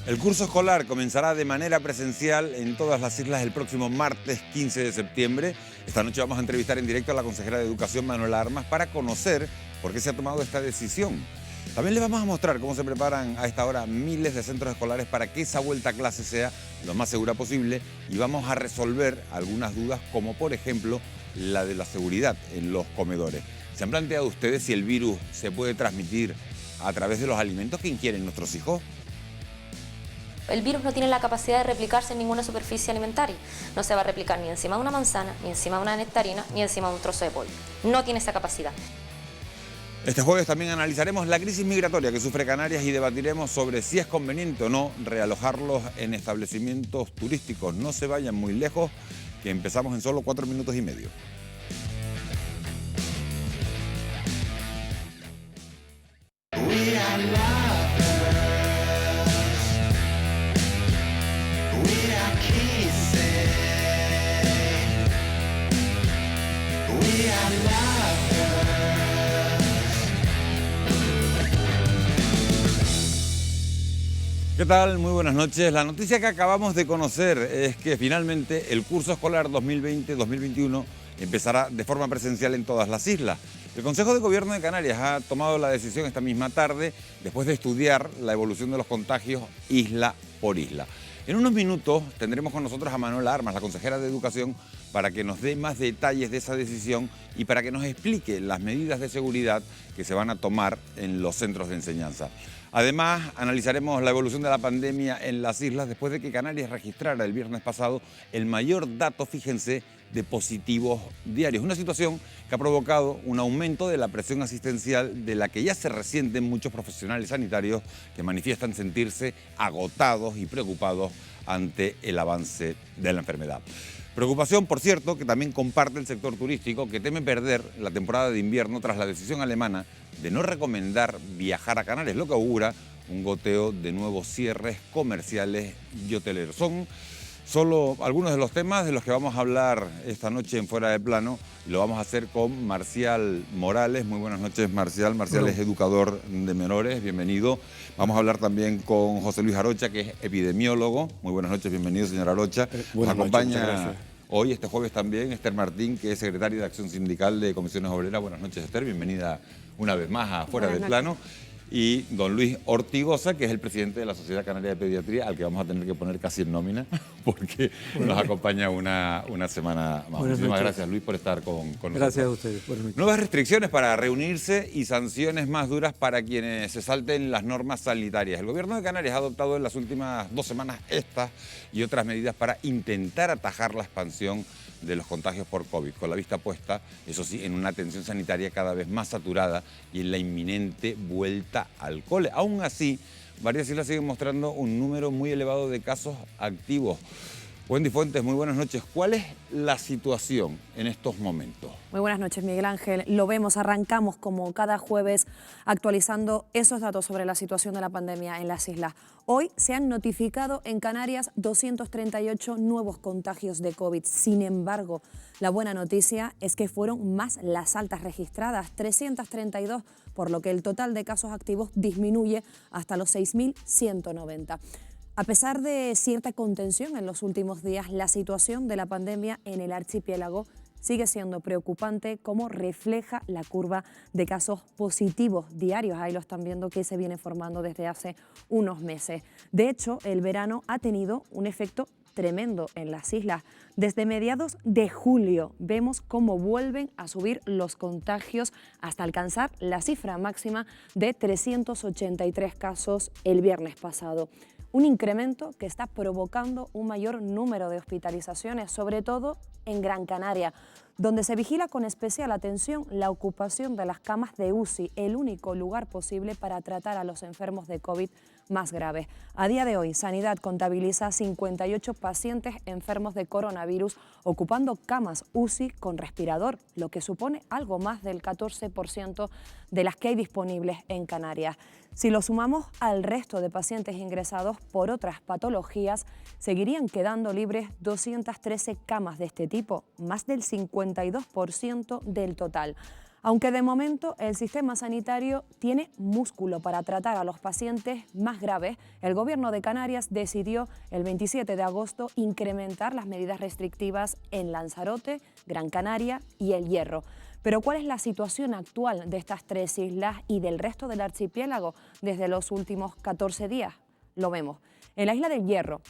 El curso escolar comenzará de manera presencial en todas las islas el próximo martes 15 de septiembre. Esta noche vamos a entrevistar en directo a la consejera de Educación, Manuela Armas, para conocer por qué se ha tomado esta decisión. También les vamos a mostrar cómo se preparan a esta hora miles de centros escolares para que esa vuelta a clase sea lo más segura posible, y vamos a resolver algunas dudas, como por ejemplo la de la seguridad en los comedores. ¿Se han planteado ustedes si el virus se puede transmitir a través de los alimentos que ingieren nuestros hijos? El virus no tiene la capacidad de replicarse en ninguna superficie alimentaria. No se va a replicar ni encima de una manzana, ni encima de una nectarina, ni encima de un trozo de pollo. No tiene esa capacidad. Este jueves también analizaremos la crisis migratoria que sufre Canarias y debatiremos sobre si es conveniente o no realojarlos en establecimientos turísticos. No se vayan muy lejos, que empezamos en solo 4 minutos y medio. ¿Qué tal? Muy buenas noches. La noticia que acabamos de conocer es que finalmente el curso escolar 2020-2021 empezará de forma presencial en todas las islas. El Consejo de Gobierno de Canarias ha tomado la decisión esta misma tarde, después de estudiar la evolución de los contagios isla por isla. En unos minutos tendremos con nosotros a Manuela Armas, la consejera de Educación, para que nos dé más detalles de esa decisión y para que nos explique las medidas de seguridad que se van a tomar en los centros de enseñanza. Además, analizaremos la evolución de la pandemia en las islas después de que Canarias registrara el viernes pasado el mayor dato, fíjense, de positivos diarios. Una situación que ha provocado un aumento de la presión asistencial, de la que ya se resienten muchos profesionales sanitarios que manifiestan sentirse agotados y preocupados ante el avance de la enfermedad. Preocupación, por cierto, que también comparte el sector turístico, que teme perder la temporada de invierno tras la decisión alemana de no recomendar viajar a Canarias, lo que augura un goteo de nuevos cierres comerciales y hoteleros. Son solo algunos de los temas de los que vamos a hablar esta noche en Fuera de Plano, y lo vamos a hacer con Marcial Morales. Muy buenas noches, Marcial. Marcial es educador de menores, bienvenido. Vamos a hablar también con José Luis Arocha, que es epidemiólogo. Muy buenas noches, bienvenido, señor Arocha. Nos acompaña hoy, este jueves también, Esther Martín, que es secretaria de Acción Sindical de Comisiones Obreras. Buenas noches, Esther, bienvenida una vez más a Fuera de Plano. Y don Luis Ortigosa, que es el presidente de la Sociedad Canaria de Pediatría, al que vamos a tener que poner casi en nómina, porque nos acompaña una semana más. Muchísimas gracias, Luis, por estar con nosotros. Gracias a ustedes. Nuevas restricciones para reunirse y sanciones más duras para quienes se salten las normas sanitarias. El Gobierno de Canarias ha adoptado en las últimas 2 semanas estas y otras medidas para intentar atajar la expansión de los contagios por COVID, con la vista puesta, eso sí, en una atención sanitaria cada vez más saturada y en la inminente vuelta al cole. Aún así, varias islas siguen mostrando un número muy elevado de casos activos. Wendy Fuentes, muy buenas noches. ¿Cuál es la situación en estos momentos? Muy buenas noches, Miguel Ángel. Lo vemos, arrancamos como cada jueves actualizando esos datos sobre la situación de la pandemia en las islas. Hoy se han notificado en Canarias 238 nuevos contagios de COVID. Sin embargo, la buena noticia es que fueron más las altas registradas, 332, por lo que el total de casos activos disminuye hasta los 6.190. A pesar de cierta contención en los últimos días, la situación de la pandemia en el archipiélago sigue siendo preocupante, como refleja la curva de casos positivos diarios. Ahí lo están viendo, que se viene formando desde hace unos meses. De hecho, el verano ha tenido un efecto tremendo en las islas. Desde mediados de julio vemos cómo vuelven a subir los contagios hasta alcanzar la cifra máxima de 383 casos el viernes pasado. Un incremento que está provocando un mayor número de hospitalizaciones, sobre todo en Gran Canaria, donde se vigila con especial atención la ocupación de las camas de UCI, el único lugar posible para tratar a los enfermos de COVID más graves. A día de hoy, Sanidad contabiliza 58 pacientes enfermos de coronavirus ocupando camas UCI con respirador, lo que supone algo más del 14% de las que hay disponibles en Canarias. Si lo sumamos al resto de pacientes ingresados por otras patologías, seguirían quedando libres 213 camas de este tipo, más del 52% del total. Aunque de momento el sistema sanitario tiene músculo para tratar a los pacientes más graves, el Gobierno de Canarias decidió el 27 de agosto incrementar las medidas restrictivas en Lanzarote, Gran Canaria y El Hierro. Pero ¿cuál es la situación actual de estas tres islas y del resto del archipiélago desde los últimos 14 días? Lo vemos. En la isla del Hierro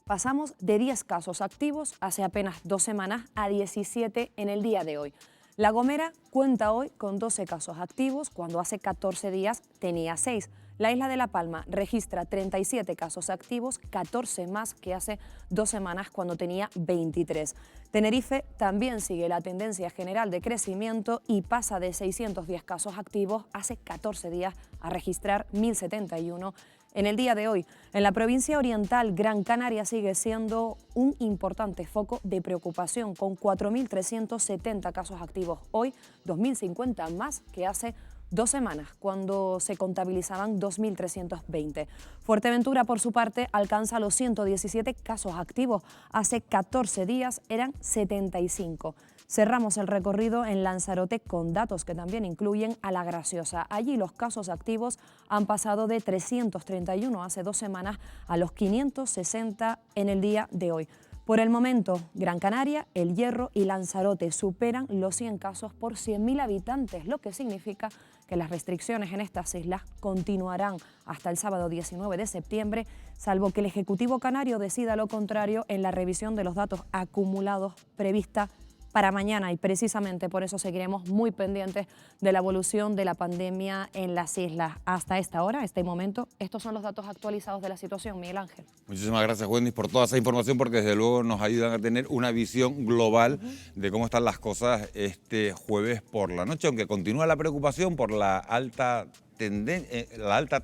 pasamos de 10 casos activos hace apenas 2 semanas a 17 en el día de hoy. La Gomera cuenta hoy con 12 casos activos, cuando hace 14 días tenía 6. La isla de La Palma registra 37 casos activos, 14 más que hace 2 semanas cuando tenía 23. Tenerife también sigue la tendencia general de crecimiento y pasa de 610 casos activos hace 14 días a registrar 1.071 en el día de hoy. En la provincia oriental, Gran Canaria sigue siendo un importante foco de preocupación, con 4.370 casos activos hoy, 2.050 más que hace 2 semanas, cuando se contabilizaban 2.320. Fuerteventura, por su parte, alcanza los 117 casos activos. Hace 14 días eran 75. Cerramos el recorrido en Lanzarote con datos que también incluyen a La Graciosa. Allí los casos activos han pasado de 331 hace 2 semanas a los 560 en el día de hoy. Por el momento, Gran Canaria, El Hierro y Lanzarote superan los 100 casos por 100.000 habitantes, lo que significa que las restricciones en estas islas continuarán hasta el sábado 19 de septiembre, salvo que el Ejecutivo canario decida lo contrario en la revisión de los datos acumulados prevista para mañana, y precisamente por eso seguiremos muy pendientes de la evolución de la pandemia en las islas. Hasta esta hora, este momento, estos son los datos actualizados de la situación. Miguel Ángel. Muchísimas gracias, Wendy, por toda esa información, porque desde luego nos ayudan a tener una visión global de cómo están las cosas este jueves por la noche, aunque continúa la preocupación por la alta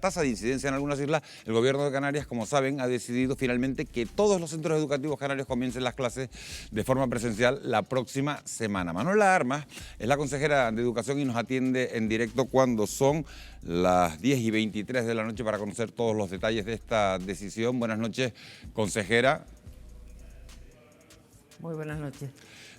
tasa de incidencia en algunas islas. El Gobierno de Canarias, como saben, ha decidido finalmente que todos los centros educativos canarios comiencen las clases de forma presencial la próxima semana. Manuela Armas es la consejera de Educación y nos atiende en directo cuando son las 10:23 de la noche para conocer todos los detalles de esta decisión. Buenas noches, consejera. Muy buenas noches.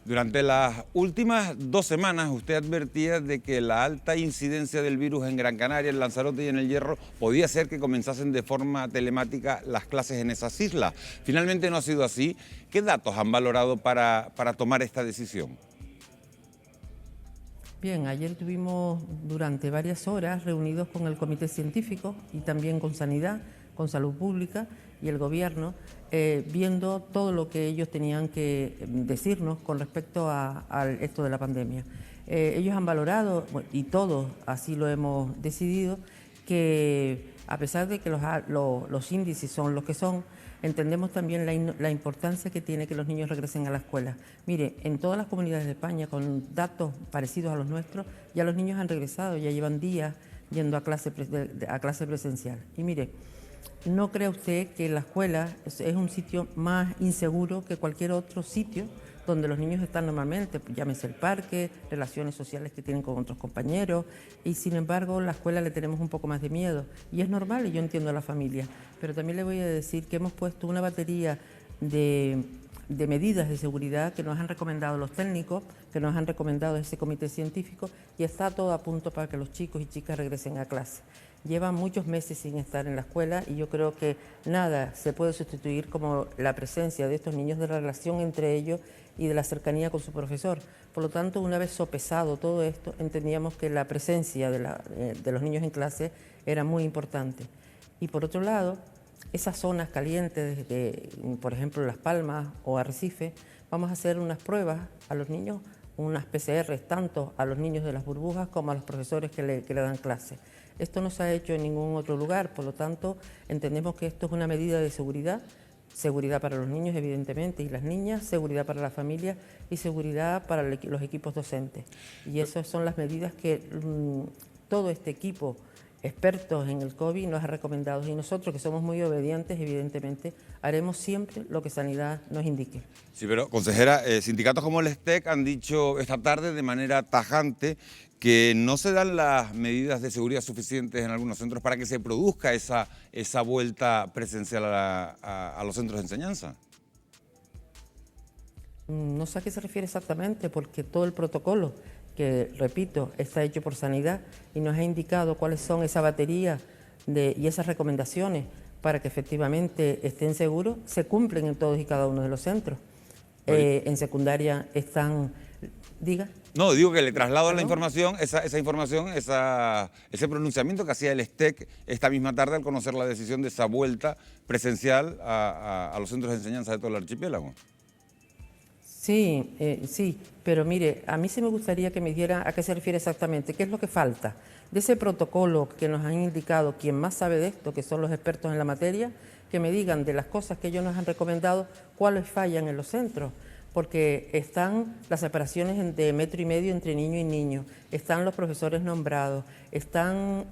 Durante las últimas 2 semanas usted advertía de que la alta incidencia del virus en Gran Canaria, en Lanzarote y en El Hierro podía ser que comenzasen de forma telemática las clases en esas islas. Finalmente no ha sido así. ¿Qué datos han valorado para tomar esta decisión? Bien, ayer tuvimos durante varias horas reunidos con el Comité Científico y también con Sanidad, con Salud Pública y el Gobierno, viendo todo lo que ellos tenían que decirnos con respecto a esto de la pandemia. Ellos han valorado, y todos así lo hemos decidido, que a pesar de que los índices son los que son, entendemos también la importancia que tiene que los niños regresen a la escuela. Mire, en todas las comunidades de España, con datos parecidos a los nuestros, ya los niños han regresado, ya llevan días yendo a clase presencial. Y mire, ¿no cree usted que la escuela es un sitio más inseguro que cualquier otro sitio donde los niños están normalmente? Llámese el parque, relaciones sociales que tienen con otros compañeros, y sin embargo la escuela le tenemos un poco más de miedo. Y es normal, y yo entiendo a la familia, pero también le voy a decir que hemos puesto una batería de medidas de seguridad que nos han recomendado los técnicos, que nos han recomendado ese comité científico, y está todo a punto para que los chicos y chicas regresen a clase. Llevan muchos meses sin estar en la escuela y yo creo que nada se puede sustituir como la presencia de estos niños, de la relación entre ellos y de la cercanía con su profesor. Por lo tanto, una vez sopesado todo esto, entendíamos que la presencia de los niños en clase era muy importante. Y por otro lado, esas zonas calientes, por ejemplo Las Palmas o Arrecife, vamos a hacer unas pruebas a los niños, unas PCR, tanto a los niños de las burbujas como a los profesores que le dan clase. Esto no se ha hecho en ningún otro lugar, por lo tanto, entendemos que esto es una medida de seguridad, seguridad para los niños, evidentemente, y las niñas, seguridad para la familia y seguridad para los equipos docentes. Y esas son las medidas que todo este equipo, expertos en el COVID, nos ha recomendado. Y nosotros, que somos muy obedientes, evidentemente, haremos siempre lo que Sanidad nos indique. Sí, pero, consejera, sindicatos como el STEC han dicho esta tarde de manera tajante que no se dan las medidas de seguridad suficientes en algunos centros para que se produzca esa vuelta presencial a los centros de enseñanza. No sé a qué se refiere exactamente, porque todo el protocolo que, repito, está hecho por Sanidad y nos ha indicado cuáles son esa batería y esas recomendaciones para que efectivamente estén seguros, se cumplen en todos y cada uno de los centros. En secundaria están... Diga. No, digo que le traslado ¿Perdón? la información, ese pronunciamiento que hacía el STEC esta misma tarde al conocer la decisión de esa vuelta presencial a los centros de enseñanza de todo el archipiélago. Sí, sí, pero mire, a mí sí me gustaría que me diera a qué se refiere exactamente, qué es lo que falta de ese protocolo que nos han indicado quien más sabe de esto, que son los expertos en la materia, que me digan de las cosas que ellos nos han recomendado, cuáles fallan en los centros. Porque están las separaciones de 1,5 metros entre niño y niño, están los profesores nombrados, están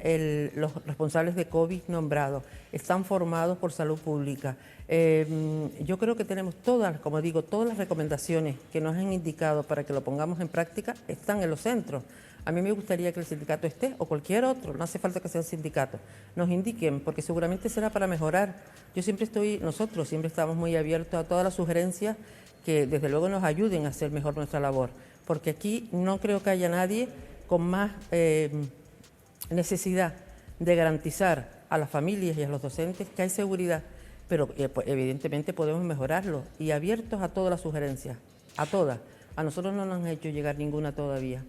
los responsables de COVID nombrados, están formados por salud pública. Yo creo que tenemos todas, como digo, todas las recomendaciones que nos han indicado para que lo pongamos en práctica están en los centros. A mí me gustaría que el sindicato esté, o cualquier otro, no hace falta que sea el sindicato, nos indiquen, porque seguramente será para mejorar. Nosotros siempre estamos muy abiertos a todas las sugerencias que desde luego nos ayuden a hacer mejor nuestra labor, porque aquí no creo que haya nadie con más necesidad de garantizar a las familias y a los docentes que hay seguridad, pero pues, evidentemente podemos mejorarlo y abiertos a todas las sugerencias, a todas. A nosotros no nos han hecho llegar ninguna todavía.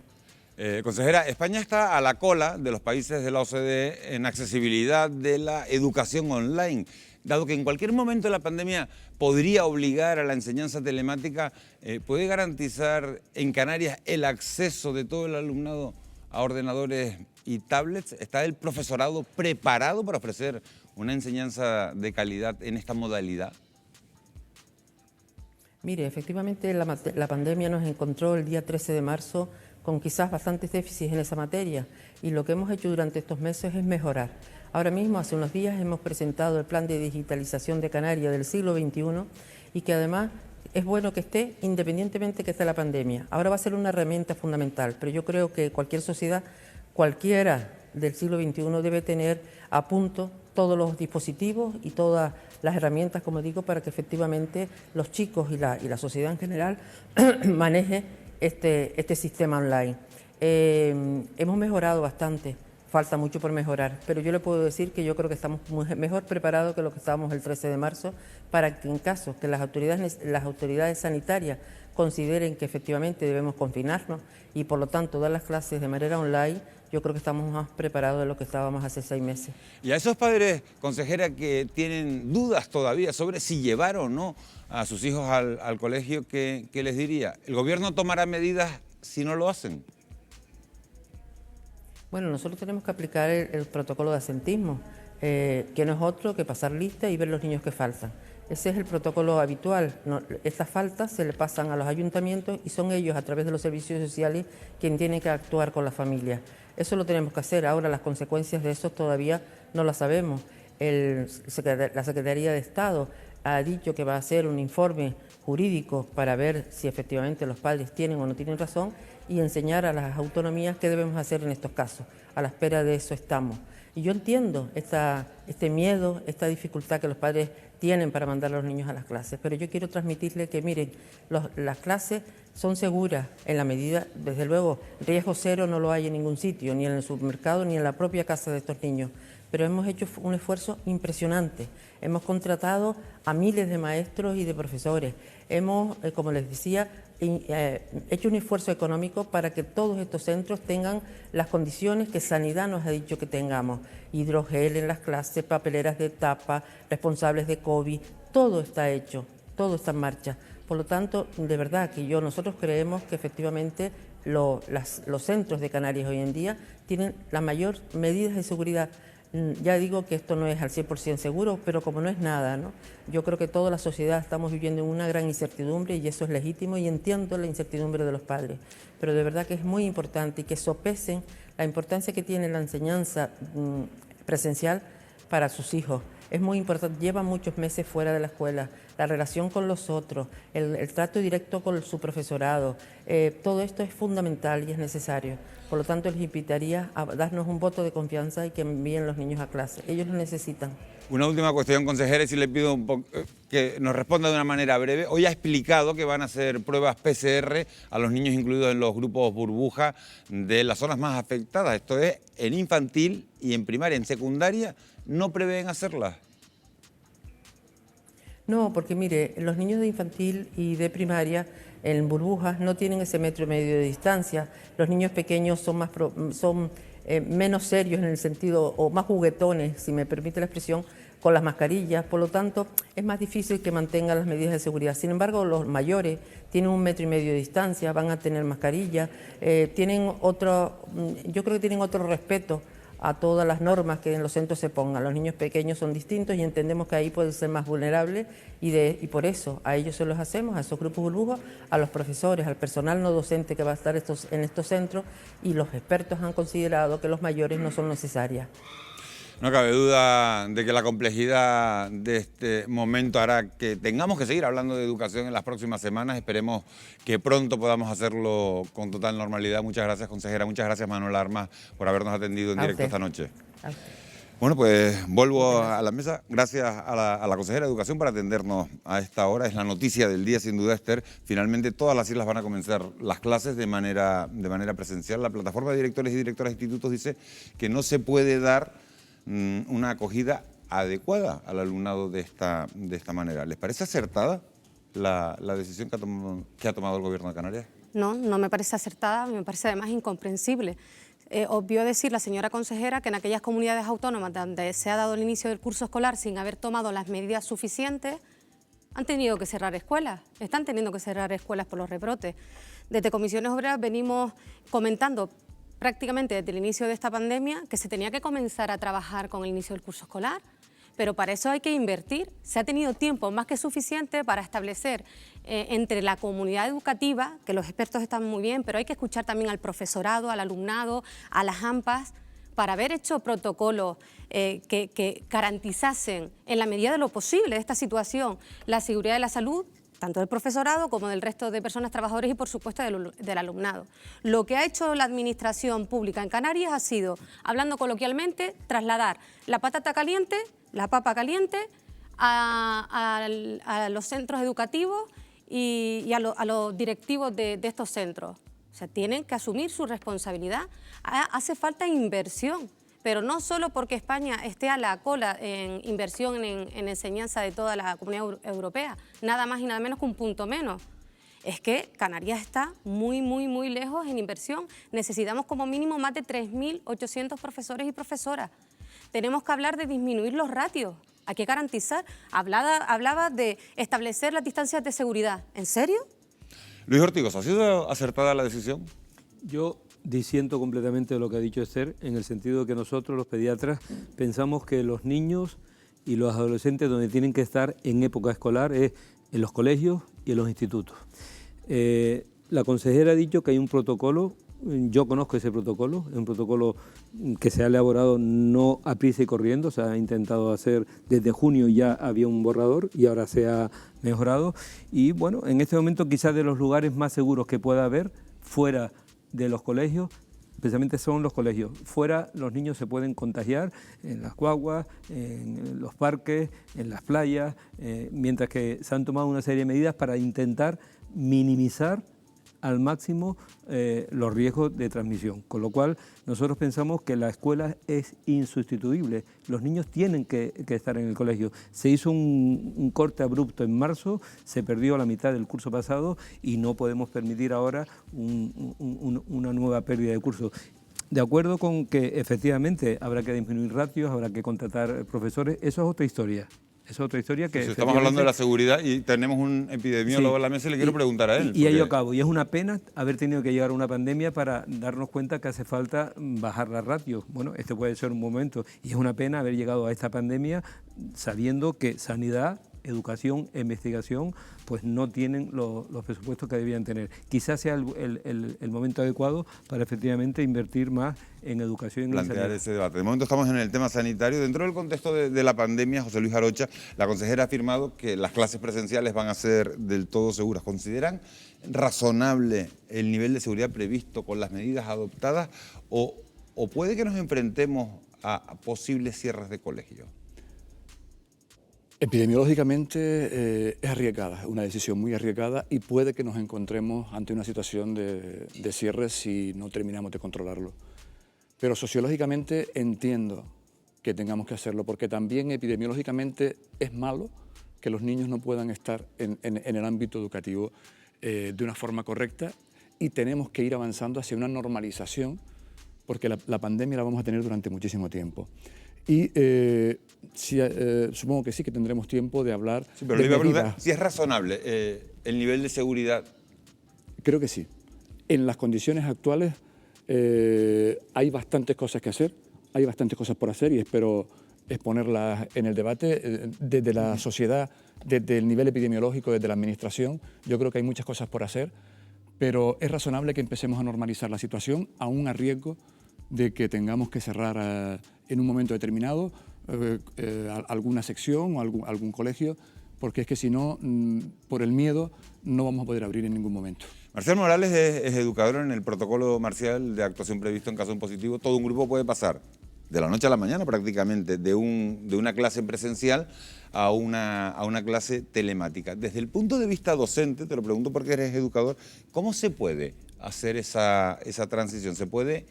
Consejera, España está a la cola de los países de la OCDE en accesibilidad de la educación online. Dado que en cualquier momento de la pandemia podría obligar a la enseñanza telemática, ¿puede garantizar en Canarias el acceso de todo el alumnado a ordenadores y tablets? ¿Está el profesorado preparado para ofrecer una enseñanza de calidad en esta modalidad? Mire, efectivamente la pandemia nos encontró el día 13 de marzo con quizás bastantes déficits en esa materia y lo que hemos hecho durante estos meses es mejorar. Ahora mismo, hace unos días, hemos presentado el Plan de Digitalización de Canarias del siglo XXI y que además es bueno que esté independientemente que esté la pandemia. Ahora va a ser una herramienta fundamental, pero yo creo que cualquier sociedad, cualquiera del siglo XXI debe tener a punto todos los dispositivos y todas las herramientas, como digo, para que efectivamente los chicos y la sociedad en general maneje este sistema online. Hemos mejorado bastante. Falta mucho por mejorar, pero yo le puedo decir que yo creo que estamos mejor preparados que lo que estábamos el 13 de marzo para que en caso que las autoridades sanitarias consideren que efectivamente debemos confinarnos y por lo tanto dar las clases de manera online, yo creo que estamos más preparados de lo que estábamos hace 6 meses. Y a esos padres, consejera, que tienen dudas todavía sobre si llevar o no a sus hijos al colegio, ¿qué les diría? ¿El gobierno tomará medidas si no lo hacen? Bueno, nosotros tenemos que aplicar el protocolo de asentismo, que no es otro que pasar lista y ver los niños que faltan. Ese es el protocolo habitual. Estas faltas se le pasan a los ayuntamientos y son ellos, a través de los servicios sociales, quienes tienen que actuar con las familias. Eso lo tenemos que hacer. Ahora las consecuencias de eso todavía no las sabemos. La Secretaría de Estado ha dicho que va a hacer un informe jurídico para ver si efectivamente los padres tienen o no tienen razón y enseñar a las autonomías qué debemos hacer en estos casos. A la espera de eso estamos. Y yo entiendo este miedo, esta dificultad que los padres tienen para mandar a los niños a las clases, pero yo quiero transmitirles que, miren, las clases son seguras en la medida, desde luego, riesgo cero no lo hay en ningún sitio, ni en el supermercado, ni en la propia casa de estos niños, pero hemos hecho un esfuerzo impresionante. Hemos contratado a miles de maestros y de profesores. Hemos, como les decía, hecho un esfuerzo económico para que todos estos centros tengan las condiciones que Sanidad nos ha dicho que tengamos. Hidrogel en las clases, papeleras de tapa, responsables de COVID, todo está hecho, todo está en marcha. Por lo tanto, de verdad que nosotros creemos que efectivamente los centros de Canarias hoy en día tienen las mayores medidas de seguridad. Ya digo que esto no es al 100% seguro, pero como no es nada, ¿no? Yo creo que toda la sociedad estamos viviendo en una gran incertidumbre y eso es legítimo y entiendo la incertidumbre de los padres. Pero de verdad que es muy importante y que sopesen la importancia que tiene la enseñanza presencial para sus hijos. Es muy importante, llevan muchos meses fuera de la escuela, la relación con los otros, el trato directo con su profesorado, todo esto es fundamental y es necesario. Por lo tanto, les invitaría a darnos un voto de confianza y que envíen los niños a clase. Ellos lo necesitan. Una última cuestión, consejera, y si le pido que nos responda de una manera breve. Hoy ha explicado que van a hacer pruebas PCR a los niños incluidos en los grupos burbuja de las zonas más afectadas. Esto es en infantil y en primaria. En secundaria no prevén hacerlas. No, porque mire, los niños de infantil y de primaria en burbujas no tienen ese 1,5 metros de distancia. Los niños pequeños son menos serios en el sentido, o más juguetones, si me permite la expresión, con las mascarillas. Por lo tanto, es más difícil que mantengan las medidas de seguridad. Sin embargo, los mayores tienen 1,5 metros de distancia, van a tener mascarilla, yo creo que tienen otro respeto a todas las normas que en los centros se pongan. Los niños pequeños son distintos y entendemos que ahí pueden ser más vulnerables y por eso a ellos se los hacemos, a esos grupos burbujas, a los profesores, al personal no docente que va a estar en estos centros, y los expertos han considerado que los mayores no son necesarias. No cabe duda de que la complejidad de este momento hará que tengamos que seguir hablando de educación en las próximas semanas. Esperemos que pronto podamos hacerlo con total normalidad. Muchas gracias, consejera. Muchas gracias, Manuel Armas, por habernos atendido en directo esta noche. Bueno, pues vuelvo a la mesa. Gracias a la consejera de Educación por atendernos a esta hora. Es la noticia del día, sin duda, Esther. Finalmente, todas las islas van a comenzar las clases de manera presencial. La plataforma de directores y directoras de institutos dice que no se puede dar una acogida adecuada al alumnado de esta manera. ¿Les parece acertada la decisión que ha tomado el Gobierno de Canarias? No, no me parece acertada, me parece además incomprensible. Obvio decir la señora consejera que en aquellas comunidades autónomas donde se ha dado el inicio del curso escolar sin haber tomado las medidas suficientes, han tenido que cerrar escuelas, están teniendo que cerrar escuelas por los rebrotes. Desde Comisiones Obreras venimos comentando prácticamente desde el inicio de esta pandemia que se tenía que comenzar a trabajar con el inicio del curso escolar, pero para eso hay que invertir. Se ha tenido tiempo más que suficiente para establecer entre la comunidad educativa, que los expertos están muy bien, pero hay que escuchar también al profesorado, al alumnado, a las AMPAs, para haber hecho protocolos que garantizasen en la medida de lo posible de esta situación la seguridad de la salud, tanto del profesorado como del resto de personas trabajadoras y, por supuesto, del alumnado. Lo que ha hecho la administración pública en Canarias ha sido, hablando coloquialmente, trasladar la patata caliente, la papa caliente, a los centros educativos y a los directivos de estos centros. O sea, tienen que asumir su responsabilidad. Hace falta inversión. Pero no solo porque España esté a la cola en inversión en enseñanza de toda la Comunidad Europea, nada más y nada menos que un punto menos. Es que Canarias está muy, muy, muy lejos en inversión. Necesitamos como mínimo más de 3.800 profesores y profesoras. Tenemos que hablar de disminuir los ratios. Hay que garantizar. Hablaba de establecer las distancias de seguridad. ¿En serio? Luis Ortigos, ¿ha sido acertada la decisión? Yo disiento completamente de lo que ha dicho Esther, en el sentido de que nosotros, los pediatras, pensamos que los niños y los adolescentes donde tienen que estar en época escolar es en los colegios y en los institutos. La consejera ha dicho que hay un protocolo, yo conozco ese protocolo, es un protocolo que se ha elaborado no a prisa y corriendo, se ha intentado hacer desde junio, ya había un borrador y ahora se ha mejorado. Y bueno, en este momento quizás de los lugares más seguros que pueda haber fuera de los colegios, precisamente son los colegios. Fuera los niños se pueden contagiar en las guaguas, en los parques, en las playas, mientras que se han tomado una serie de medidas para intentar minimizar al máximo los riesgos de transmisión. Con lo cual nosotros pensamos que la escuela es insustituible. Los niños tienen que estar en el colegio. Se hizo un corte abrupto en marzo, se perdió la mitad del curso pasado y no podemos permitir ahora una nueva pérdida de curso. De acuerdo con que efectivamente habrá que disminuir ratios, habrá que contratar profesores, eso es otra historia. Es otra historia que... Si estamos hablando de la seguridad y tenemos un epidemiólogo en la mesa, le quiero preguntar a él. Y ahí acabo. Y es una pena haber tenido que llegar a una pandemia para darnos cuenta que hace falta bajar la ratio. Bueno, este puede ser un momento. Y es una pena haber llegado a esta pandemia sabiendo que sanidad, educación e investigación pues no tienen los presupuestos que debían tener. Quizás sea el momento adecuado para efectivamente invertir más en educación y plantear ese debate. De momento estamos en el tema sanitario. Dentro del contexto de la pandemia, José Luis Arocha, la consejera ha afirmado que las clases presenciales van a ser del todo seguras. ¿Consideran razonable el nivel de seguridad previsto con las medidas adoptadas o puede que nos enfrentemos a posibles cierres de colegios? Epidemiológicamente es arriesgada, una decisión muy arriesgada y puede que nos encontremos ante una situación de cierre si no terminamos de controlarlo. Pero sociológicamente entiendo que tengamos que hacerlo, porque también epidemiológicamente es malo que los niños no puedan estar en el ámbito educativo de una forma correcta, y tenemos que ir avanzando hacia una normalización, porque la pandemia la vamos a tener durante muchísimo tiempo. Y supongo que sí, que tendremos tiempo de hablar Pero de le iba a preguntar medidas. si es razonable el nivel de seguridad. Creo que sí. En las condiciones actuales hay bastantes cosas que hacer, hay bastantes cosas por hacer, y espero exponerlas en el debate desde la sociedad, desde el nivel epidemiológico, desde la administración. Yo creo que hay muchas cosas por hacer, pero es razonable que empecemos a normalizar la situación, aún a riesgo de que tengamos que cerrar en un momento determinado alguna sección o algún colegio, porque es que si no, por el miedo, no vamos a poder abrir en ningún momento. Marcial Morales es educador en el protocolo marcial de actuación previsto en caso de un positivo. Todo un grupo puede pasar de la noche a la mañana prácticamente de una clase presencial a una clase telemática. Desde el punto de vista docente, te lo pregunto porque eres educador, ¿cómo se puede hacer esa transición? ¿Se puede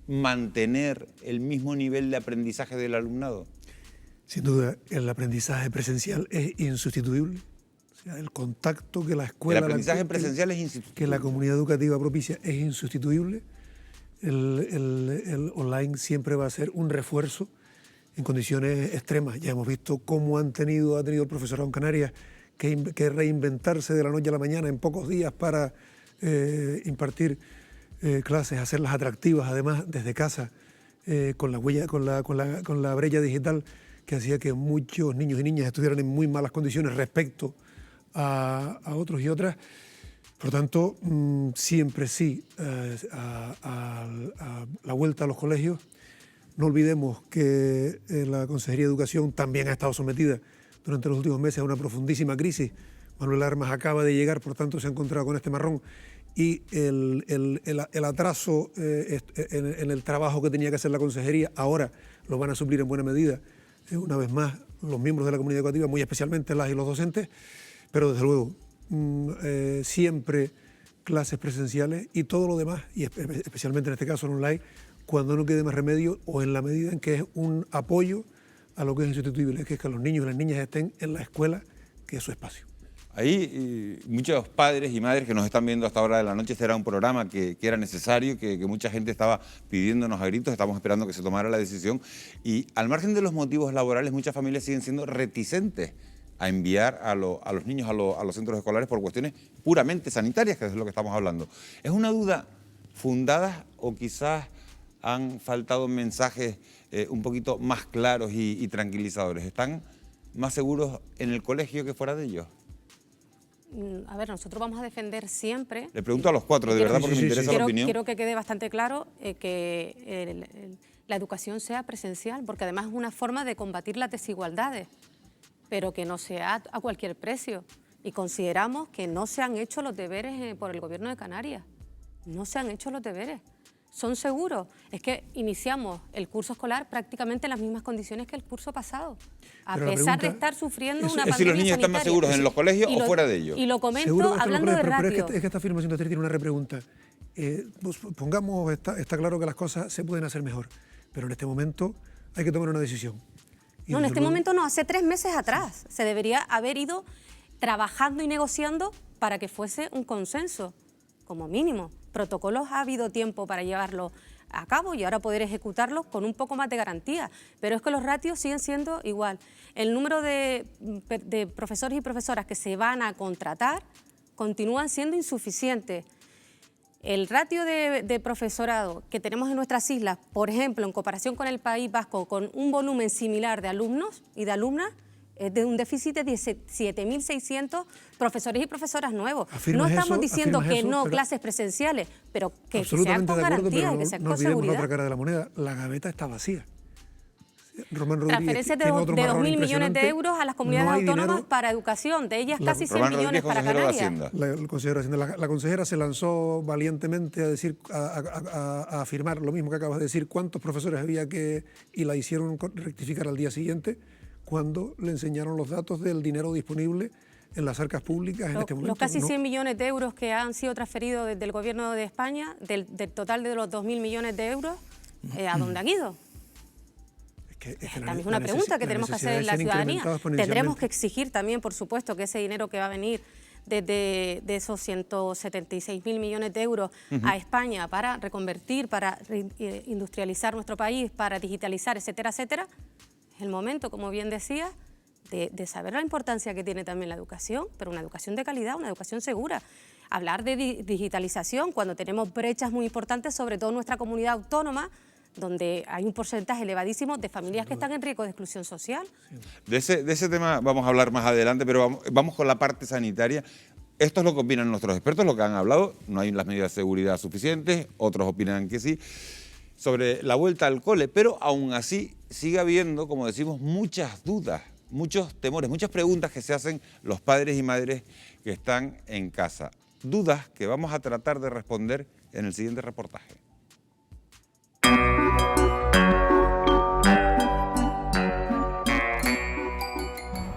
mantener el mismo nivel de aprendizaje del alumnado? Sin duda, el aprendizaje presencial es insustituible. O sea, el contacto que la escuela... El aprendizaje presencial es insustituible. Que la comunidad educativa propicia es insustituible. El online siempre va a ser un refuerzo en condiciones extremas. Ya hemos visto cómo ha tenido el profesorado en Canarias que reinventarse de la noche a la mañana en pocos días para impartir clases, hacerlas atractivas, además desde casa, con la brecha digital que hacía que muchos niños y niñas estuvieran en muy malas condiciones respecto a otros y otras. Por lo tanto, siempre sí a la vuelta a los colegios. No olvidemos que la Consejería de Educación también ha estado sometida durante los últimos meses a una profundísima crisis. Manuel Armas acaba de llegar, por tanto se ha encontrado con este marrón, y el atraso en el trabajo que tenía que hacer la Consejería ahora lo van a suplir en buena medida, una vez más, los miembros de la comunidad educativa, muy especialmente las y los docentes, pero desde luego siempre clases presenciales y todo lo demás, y especialmente en este caso en online, cuando no quede más remedio o en la medida en que es un apoyo a lo que es insustituible, que es que los niños y las niñas estén en la escuela, que es su espacio. Hay muchos padres y madres que nos están viendo hasta ahora de la noche. Este era un programa que era necesario, que mucha gente estaba pidiéndonos a gritos, estamos esperando que se tomara la decisión. Y al margen de los motivos laborales, muchas familias siguen siendo reticentes a enviar a los niños a los centros escolares por cuestiones puramente sanitarias, que es de lo que estamos hablando. ¿Es una duda fundada o quizás han faltado mensajes un poquito más claros y tranquilizadores? ¿Están más seguros en el colegio que fuera de ellos? A ver, nosotros vamos a defender siempre... Le pregunto a los cuatro, de verdad, porque me interesa la opinión. Quiero que quede bastante claro que la educación sea presencial, porque además es una forma de combatir las desigualdades, pero que no sea a cualquier precio. Y consideramos que no se han hecho los deberes por el Gobierno de Canarias. No se han hecho los deberes. ¿Son seguros? Es que iniciamos el curso escolar prácticamente en las mismas condiciones que el curso pasado, a pesar de estar sufriendo una pandemia sanitaria. ¿Es si los niños están más seguros en los colegios o fuera de ellos? Y lo comento hablando de ratio. Pero es que esta afirmación de usted tiene una repregunta. Pues pongamos, está claro que las cosas se pueden hacer mejor, pero en este momento hay que tomar una decisión. No, en este momento no, hace 3 meses atrás. Se debería haber ido trabajando y negociando para que fuese un consenso, como mínimo. Protocolos ha habido tiempo para llevarlo a cabo y ahora poder ejecutarlos con un poco más de garantía. Pero es que los ratios siguen siendo igual. El número de profesores y profesoras que se van a contratar continúan siendo insuficientes. El ratio de profesorado que tenemos en nuestras islas, por ejemplo, en comparación con el País Vasco, con un volumen similar de alumnos y de alumnas, es de un déficit de 17.600 profesores y profesoras nuevos. No estamos diciendo que no clases presenciales, pero que sean con garantías y que sean con seguridad. La otra cara de la moneda, la gaveta está vacía. Román Rodríguez transferencias de 2.000 millones de euros a las comunidades autónomas para educación, de ellas casi 100 millones para Canarias. El consejero de Hacienda, la consejera se lanzó valientemente a decir, a afirmar lo mismo que acabas de decir, cuántos profesores había y la hicieron rectificar al día siguiente, cuando le enseñaron los datos del dinero disponible en las arcas públicas en este momento. Los casi 100 millones de euros que han sido transferidos desde el Gobierno de España, del total de los 2.000 millones de euros, ¿a dónde han ido? También es una pregunta que tenemos que hacer en la ciudadanía. Tendremos que exigir también, por supuesto, que ese dinero que va a venir de esos 176.000 millones de euros a España para reconvertir, para industrializar nuestro país, para digitalizar, etcétera, etcétera, es el momento, como bien decía, de saber la importancia que tiene también la educación, pero una educación de calidad, una educación segura. Hablar de digitalización cuando tenemos brechas muy importantes, sobre todo en nuestra comunidad autónoma, donde hay un porcentaje elevadísimo de familias que están en riesgo de exclusión social. De ese tema vamos a hablar más adelante, pero vamos con la parte sanitaria. Esto es lo que opinan nuestros expertos, lo que han hablado. No hay las medidas de seguridad suficientes, otros opinan que sí, sobre la vuelta al cole, pero aún así sigue habiendo, como decimos, muchas dudas, muchos temores, muchas preguntas que se hacen los padres y madres que están en casa. Dudas que vamos a tratar de responder en el siguiente reportaje.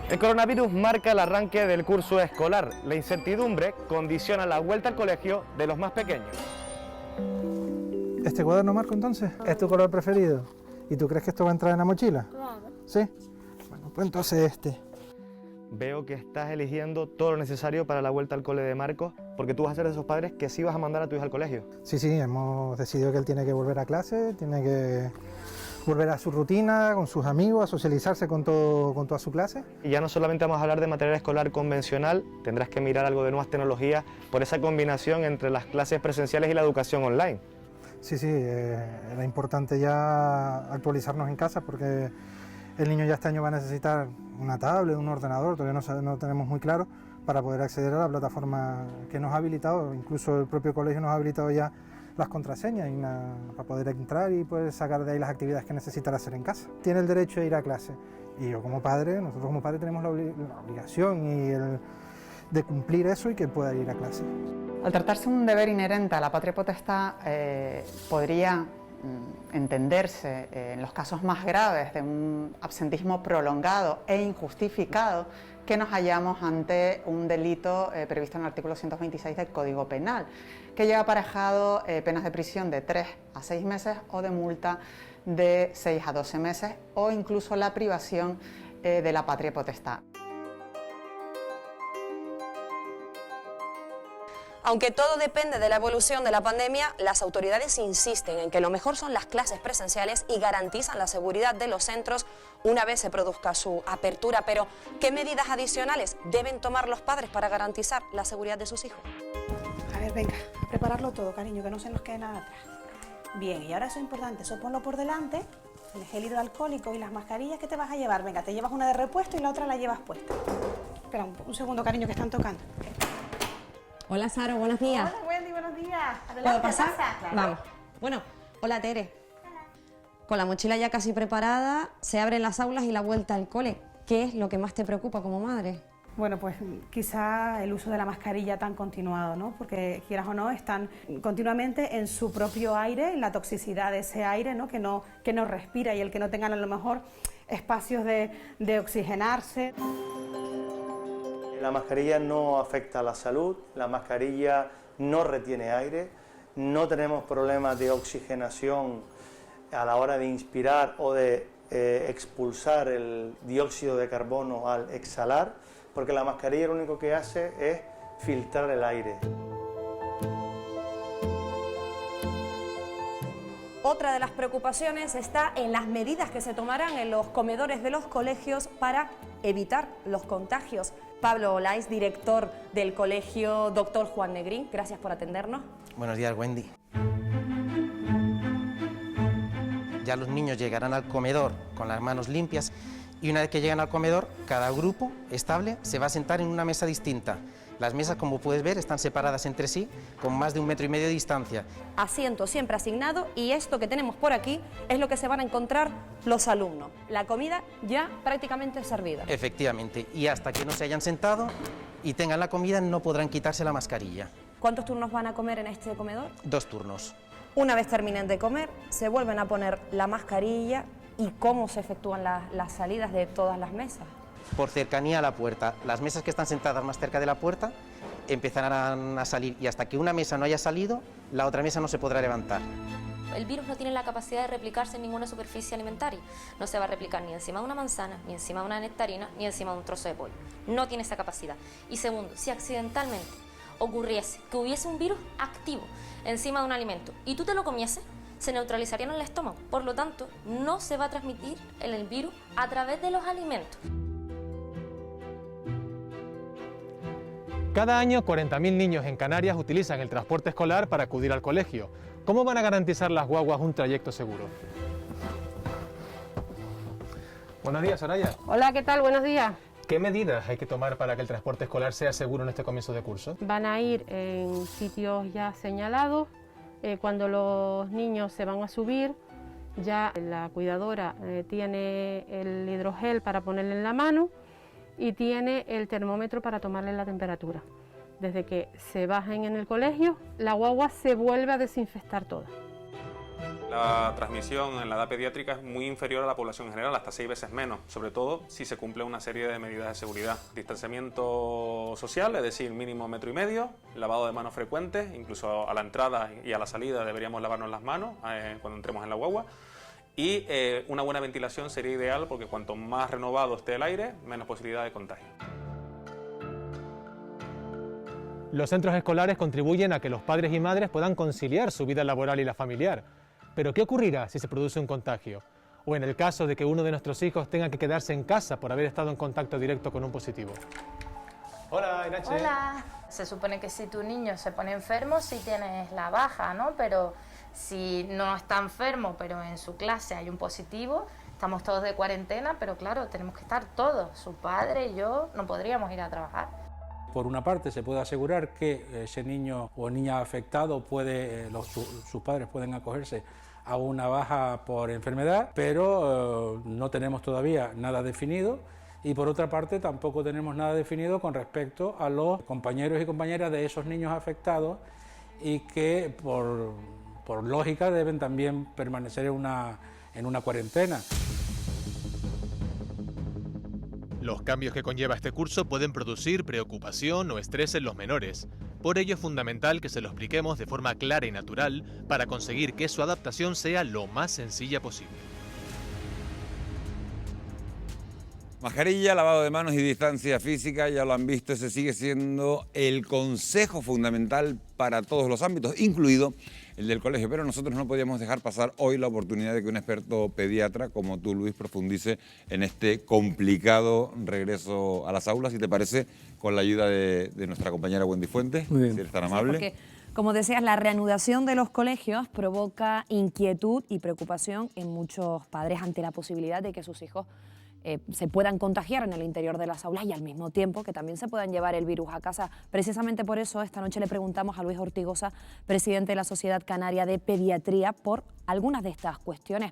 El coronavirus marca el arranque del curso escolar. La incertidumbre condiciona la vuelta al colegio de los más pequeños. ¿Este cuaderno, Marco, entonces? ¿Es tu color preferido? ¿Y tú crees que esto va a entrar en la mochila? Claro. ¿Sí? Bueno, pues entonces este. Veo que estás eligiendo todo lo necesario para la vuelta al cole de Marcos, porque tú vas a ser de esos padres que sí vas a mandar a tu hijo al colegio. Sí, hemos decidido que él tiene que volver a clase, tiene que volver a su rutina, con sus amigos, a socializarse con toda su clase. Y ya no solamente vamos a hablar de material escolar convencional, tendrás que mirar algo de nuevas tecnologías por esa combinación entre las clases presenciales y la educación online. Sí, era importante ya actualizarnos en casa porque el niño ya este año va a necesitar una tablet, un ordenador, todavía no tenemos muy claro, para poder acceder a la plataforma que nos ha habilitado, incluso el propio colegio nos ha habilitado ya las contraseñas para poder entrar y poder sacar de ahí las actividades que necesitará hacer en casa. Tiene el derecho de ir a clase y yo como padre, nosotros como padres tenemos la obligación de cumplir eso y que pueda ir a clase. Al tratarse de un deber inherente a la patria potestad, podría entenderse en los casos más graves de un absentismo prolongado e injustificado que nos hallamos ante un delito previsto en el artículo 126 del Código Penal, que lleva aparejado penas de prisión de 3 a 6 meses o de multa de 6 a 12 meses o incluso la privación de la patria potestad. Aunque todo depende de la evolución de la pandemia, las autoridades insisten en que lo mejor son las clases presenciales y garantizan la seguridad de los centros una vez se produzca su apertura. Pero, ¿qué medidas adicionales deben tomar los padres para garantizar la seguridad de sus hijos? A ver, venga, a prepararlo todo, cariño, que no se nos quede nada atrás. Bien, y ahora eso es importante, eso ponlo por delante, el gel hidroalcohólico y las mascarillas que te vas a llevar. Venga, te llevas una de repuesto y la otra la llevas puesta. Espera un segundo, cariño, que están tocando. Hola, Sara, buenos días. Hola, Wendy, buenos días. ¿Puedo pasar? Claro. Vamos. Bueno, hola, Tere. Con la mochila ya casi preparada, se abren las aulas y la vuelta al cole. ¿Qué es lo que más te preocupa como madre? Bueno, pues quizá el uso de la mascarilla tan continuado, ¿no? Porque quieras o no, están continuamente en su propio aire, en la toxicidad de ese aire, ¿no? Que no respira y el que no tengan a lo mejor espacios de oxigenarse. La mascarilla no afecta a la salud, la mascarilla no retiene aire, no tenemos problemas de oxigenación a la hora de inspirar o de expulsar el dióxido de carbono al exhalar, porque la mascarilla lo único que hace es filtrar el aire. Otra de las preocupaciones está en las medidas que se tomarán en los comedores de los colegios para evitar los contagios. Pablo Olais, director del colegio Dr. Juan Negrín, gracias por atendernos. Buenos días, Wendy. Ya los niños llegarán al comedor con las manos limpias y una vez que llegan al comedor, cada grupo estable se va a sentar en una mesa distinta. Las mesas, como puedes ver, están separadas entre sí con más de 1,5 metros de distancia. Asiento siempre asignado y esto que tenemos por aquí es lo que se van a encontrar los alumnos. La comida ya prácticamente servida. Efectivamente, y hasta que no se hayan sentado y tengan la comida no podrán quitarse la mascarilla. ¿Cuántos turnos van a comer en este comedor? 2 turnos. Una vez terminen de comer, se vuelven a poner la mascarilla y cómo se efectúan las salidas de todas las mesas. Por cercanía a la puerta, las mesas que están sentadas más cerca de la puerta empezarán a salir y hasta que una mesa no haya salido, la otra mesa no se podrá levantar. El virus no tiene la capacidad de replicarse en ninguna superficie alimentaria. No se va a replicar ni encima de una manzana, ni encima de una nectarina, ni encima de un trozo de pollo. No tiene esa capacidad. Y segundo, si accidentalmente ocurriese que hubiese un virus activo encima de un alimento y tú te lo comieses, se neutralizaría en el estómago. Por lo tanto, no se va a transmitir el virus a través de los alimentos. Cada año 40.000 niños en Canarias utilizan el transporte escolar para acudir al colegio. ¿Cómo van a garantizar las guaguas un trayecto seguro? Buenos días, Soraya. Hola, ¿qué tal? Buenos días. ¿Qué medidas hay que tomar para que el transporte escolar sea seguro en este comienzo de curso? Van a ir en sitios ya señalados. Cuando los niños se van a subir, ya la cuidadora tiene el hidrogel para ponerle en la mano y tiene el termómetro para tomarle la temperatura. Desde que se bajen en el colegio, la guagua se vuelve a desinfectar toda. La transmisión en la edad pediátrica es muy inferior a la población en general, hasta 6 veces menos, sobre todo si se cumple una serie de medidas de seguridad. Distanciamiento social, es decir, mínimo 1,5 metros, lavado de manos frecuente, incluso a la entrada y a la salida deberíamos lavarnos las manos cuando entremos en la guagua. Y una buena ventilación sería ideal porque cuanto más renovado esté el aire, menos posibilidad de contagio. Los centros escolares contribuyen a que los padres y madres puedan conciliar su vida laboral y la familiar. Pero ¿qué ocurrirá si se produce un contagio? O en el caso de que uno de nuestros hijos tenga que quedarse en casa por haber estado en contacto directo con un positivo. Hola, Irache. Hola. Se supone que si tu niño se pone enfermo, sí tienes la baja, ¿no? Pero si no está enfermo, pero en su clase hay un positivo, estamos todos de cuarentena, pero claro, tenemos que estar todos, su padre y yo, no podríamos ir a trabajar. Por una parte se puede asegurar que ese niño o niña afectado sus padres pueden acogerse a una baja por enfermedad, pero no tenemos todavía nada definido y por otra parte tampoco tenemos nada definido con respecto a los compañeros y compañeras de esos niños afectados y que por lógica deben también permanecer en una cuarentena. Los cambios que conlleva este curso pueden producir preocupación o estrés en los menores. Por ello es fundamental que se lo expliquemos de forma clara y natural para conseguir que su adaptación sea lo más sencilla posible. Mascarilla, lavado de manos y distancia física, ya lo han visto, ese sigue siendo el consejo fundamental para todos los ámbitos, incluido el del colegio. Pero nosotros no podíamos dejar pasar hoy la oportunidad de que un experto pediatra como tú, Luis, profundice en este complicado regreso a las aulas, si te parece, con la ayuda de nuestra compañera Wendy Fuentes, si eres tan amable. Porque, como decías, la reanudación de los colegios provoca inquietud y preocupación en muchos padres ante la posibilidad de que sus hijos se puedan contagiar en el interior de las aulas y al mismo tiempo que también se puedan llevar el virus a casa. Precisamente por eso esta noche le preguntamos a Luis Ortigosa, presidente de la Sociedad Canaria de Pediatría, por algunas de estas cuestiones.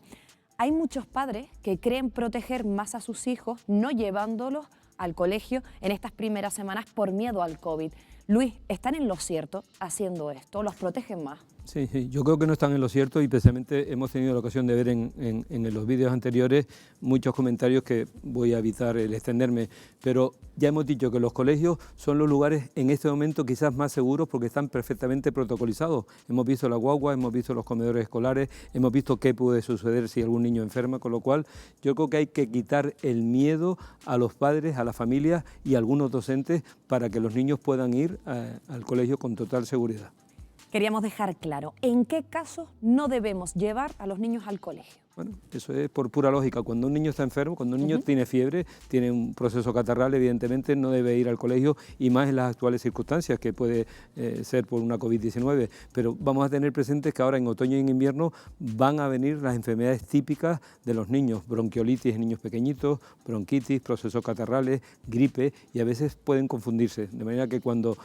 Hay muchos padres que creen proteger más a sus hijos no llevándolos al colegio en estas primeras semanas por miedo al COVID. Luis, ¿están en lo cierto haciendo esto? ¿Los protegen más? Sí, yo creo que no están en lo cierto y precisamente hemos tenido la ocasión de ver en los vídeos anteriores muchos comentarios que voy a evitar el extenderme, pero ya hemos dicho que los colegios son los lugares en este momento quizás más seguros porque están perfectamente protocolizados. Hemos visto la guagua, hemos visto los comedores escolares, hemos visto qué puede suceder si algún niño enferma, con lo cual yo creo que hay que quitar el miedo a los padres, a las familias y a algunos docentes para que los niños puedan ir al colegio con total seguridad. Queríamos dejar claro, ¿en qué casos no debemos llevar a los niños al colegio? Bueno, eso es por pura lógica. Cuando un niño está enfermo, cuando un niño tiene fiebre, tiene un proceso catarral, evidentemente no debe ir al colegio y más en las actuales circunstancias, que puede ser por una COVID-19. Pero vamos a tener presentes que ahora en otoño y en invierno van a venir las enfermedades típicas de los niños, bronquiolitis en niños pequeñitos, bronquitis, procesos catarrales, gripe, y a veces pueden confundirse. De manera que cuando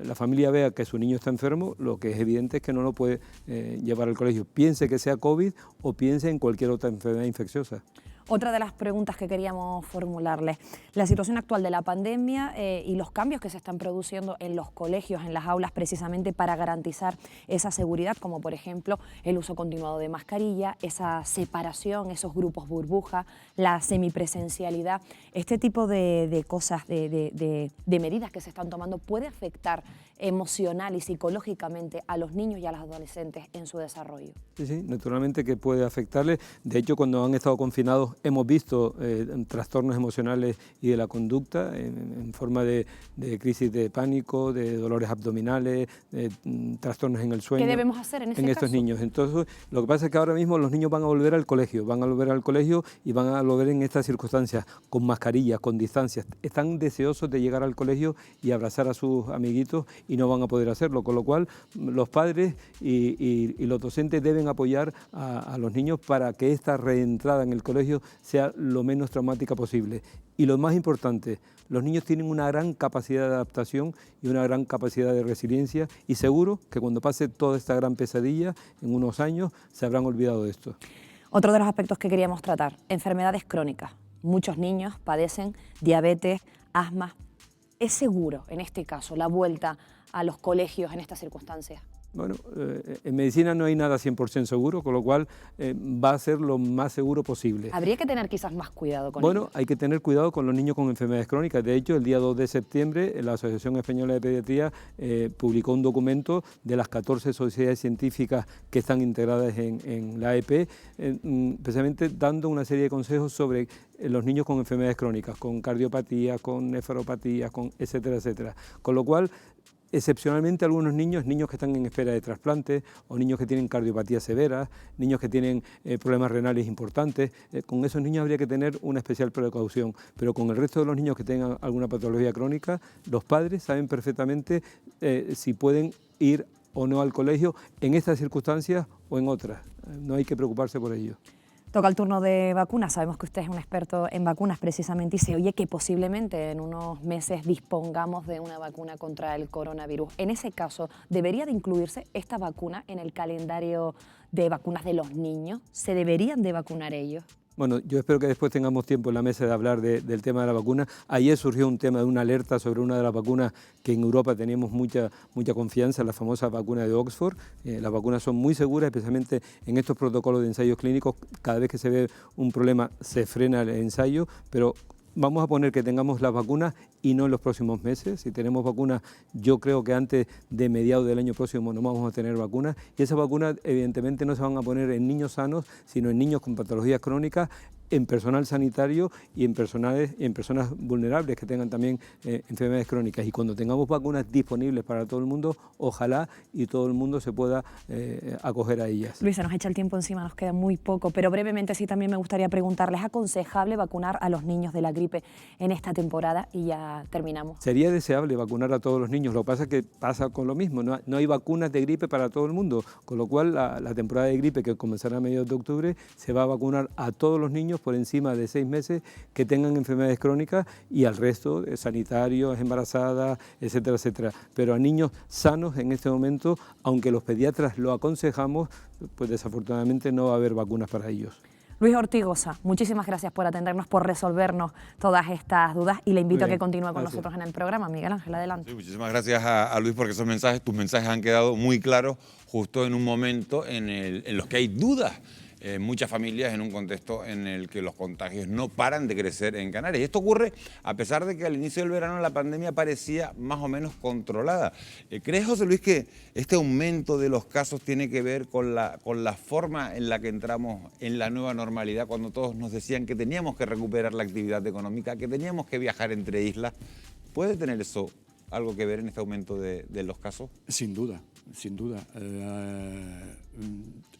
la familia vea que su niño está enfermo, lo que es evidente es que no lo puede llevar al colegio. Piense que sea COVID o piense en cualquier otra enfermedad infecciosa. Otra de las preguntas que queríamos formularles, la situación actual de la pandemia y los cambios que se están produciendo en los colegios, en las aulas, precisamente para garantizar esa seguridad, como por ejemplo el uso continuado de mascarilla, esa separación, esos grupos burbuja, la semipresencialidad. Este tipo de cosas, de medidas que se están tomando, puede afectar emocional y psicológicamente a los niños y a los adolescentes en su desarrollo. Sí, naturalmente que puede afectarles. De hecho, cuando han estado confinados hemos visto trastornos emocionales y de la conducta en forma de crisis de pánico, de dolores abdominales, de trastornos en el sueño. ¿Qué debemos hacer en estos caso? Niños? Entonces, lo que pasa es que ahora mismo los niños van a volver al colegio, y van a volver en estas circunstancias, con mascarillas, con distancias. Están deseosos de llegar al colegio y abrazar a sus amiguitos y no van a poder hacerlo, con lo cual los padres y los docentes deben apoyar a los niños para que esta reentrada en el colegio sea lo menos traumática posible. Y lo más importante, los niños tienen una gran capacidad de adaptación y una gran capacidad de resiliencia, y seguro que cuando pase toda esta gran pesadilla, en unos años, se habrán olvidado de esto. Otro de los aspectos que queríamos tratar, enfermedades crónicas. Muchos niños padecen diabetes, asma. ¿Es seguro, en este caso, la vuelta a los colegios en estas circunstancias? Bueno, en medicina no hay nada 100% seguro, con lo cual va a ser lo más seguro posible. Habría que tener quizás más cuidado con Bueno, ellos. hay que tener cuidado con los niños con enfermedades crónicas. De hecho, el día 2 de septiembre, la Asociación Española de Pediatría publicó un documento de las 14 sociedades científicas que están integradas en la AEP, precisamente dando una serie de consejos sobre los niños con enfermedades crónicas, con cardiopatías, con nefropatías, etcétera, etcétera. Con lo cual, excepcionalmente algunos niños que están en espera de trasplante, o niños que tienen cardiopatías severas, niños que tienen problemas renales importantes, con esos niños habría que tener una especial precaución, pero con el resto de los niños que tengan alguna patología crónica, los padres saben perfectamente si pueden ir o no al colegio en estas circunstancias o en otras. No hay que preocuparse por ello. Toca el turno de vacunas. Sabemos que usted es un experto en vacunas precisamente y se oye que posiblemente en unos meses dispongamos de una vacuna contra el coronavirus. En ese caso, ¿debería de incluirse esta vacuna en el calendario de vacunas de los niños? ¿Se deberían de vacunar ellos? Bueno, yo espero que después tengamos tiempo en la mesa de hablar del tema de la vacuna. Ayer surgió un tema de una alerta sobre una de las vacunas que en Europa teníamos mucha confianza, la famosa vacuna de Oxford. Las vacunas son muy seguras, especialmente en estos protocolos de ensayos clínicos. Cada vez que se ve un problema se frena el ensayo, pero vamos a poner que tengamos las vacunas y no en los próximos meses. Si tenemos vacunas, yo creo que antes de mediados del año próximo no vamos a tener vacunas, y esas vacunas evidentemente no se van a poner en niños sanos, sino en niños con patologías crónicas, en personal sanitario y en personas vulnerables que tengan también enfermedades crónicas. Y cuando tengamos vacunas disponibles para todo el mundo, ojalá y todo el mundo se pueda acoger a ellas. Luisa, nos echa el tiempo encima, nos queda muy poco, pero brevemente sí también me gustaría preguntarles, ¿es aconsejable vacunar a los niños de la gripe en esta temporada? Y ya terminamos. Sería deseable vacunar a todos los niños, lo que pasa es que pasa con lo mismo, no hay vacunas de gripe para todo el mundo, con lo cual la temporada de gripe, que comenzará a mediados de octubre, se va a vacunar a todos los niños por encima de 6 meses que tengan enfermedades crónicas, y al resto, sanitarios, embarazadas, etcétera, etcétera. Pero a niños sanos en este momento, aunque los pediatras lo aconsejamos, pues desafortunadamente no va a haber vacunas para ellos. Luis Ortigosa, muchísimas gracias por atendernos, por resolvernos todas estas dudas, y le invito a que continúe con nosotros en el programa. Miguel Ángel, adelante. Sí, muchísimas gracias a Luis, porque tus mensajes han quedado muy claros justo en un momento en los que hay dudas. Muchas familias en un contexto en el que los contagios no paran de crecer en Canarias. Y esto ocurre a pesar de que al inicio del verano la pandemia parecía más o menos controlada. ¿Crees, José Luis, que este aumento de los casos tiene que ver con la forma en la que entramos en la nueva normalidad, cuando todos nos decían que teníamos que recuperar la actividad económica, que teníamos que viajar entre islas? ¿Puede tener eso algo que ver en este aumento de los casos? Sin duda, sin duda.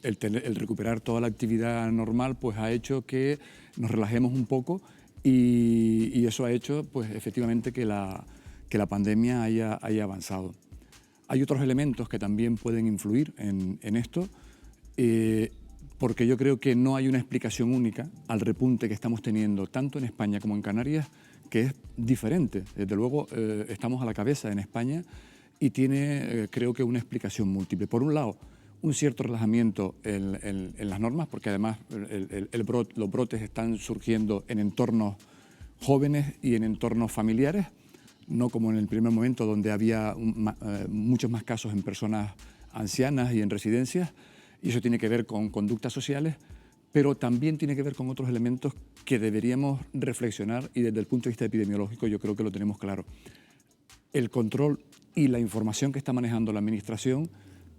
El recuperar toda la actividad normal pues ha hecho que nos relajemos un poco, y eso ha hecho pues efectivamente que la pandemia haya avanzado. Hay otros elementos que también pueden influir en esto, porque yo creo que no hay una explicación única al repunte que estamos teniendo tanto en España como en Canarias, que es diferente. Desde luego estamos a la cabeza en España y tiene creo que una explicación múltiple. Por un lado, un cierto relajamiento en las normas, porque además los brotes están surgiendo en entornos jóvenes y en entornos familiares, no como en el primer momento donde había muchos más casos en personas ancianas y en residencias, y eso tiene que ver con conductas sociales, pero también tiene que ver con otros elementos que deberíamos reflexionar, y desde el punto de vista epidemiológico yo creo que lo tenemos claro. El control y la información que está manejando la Administración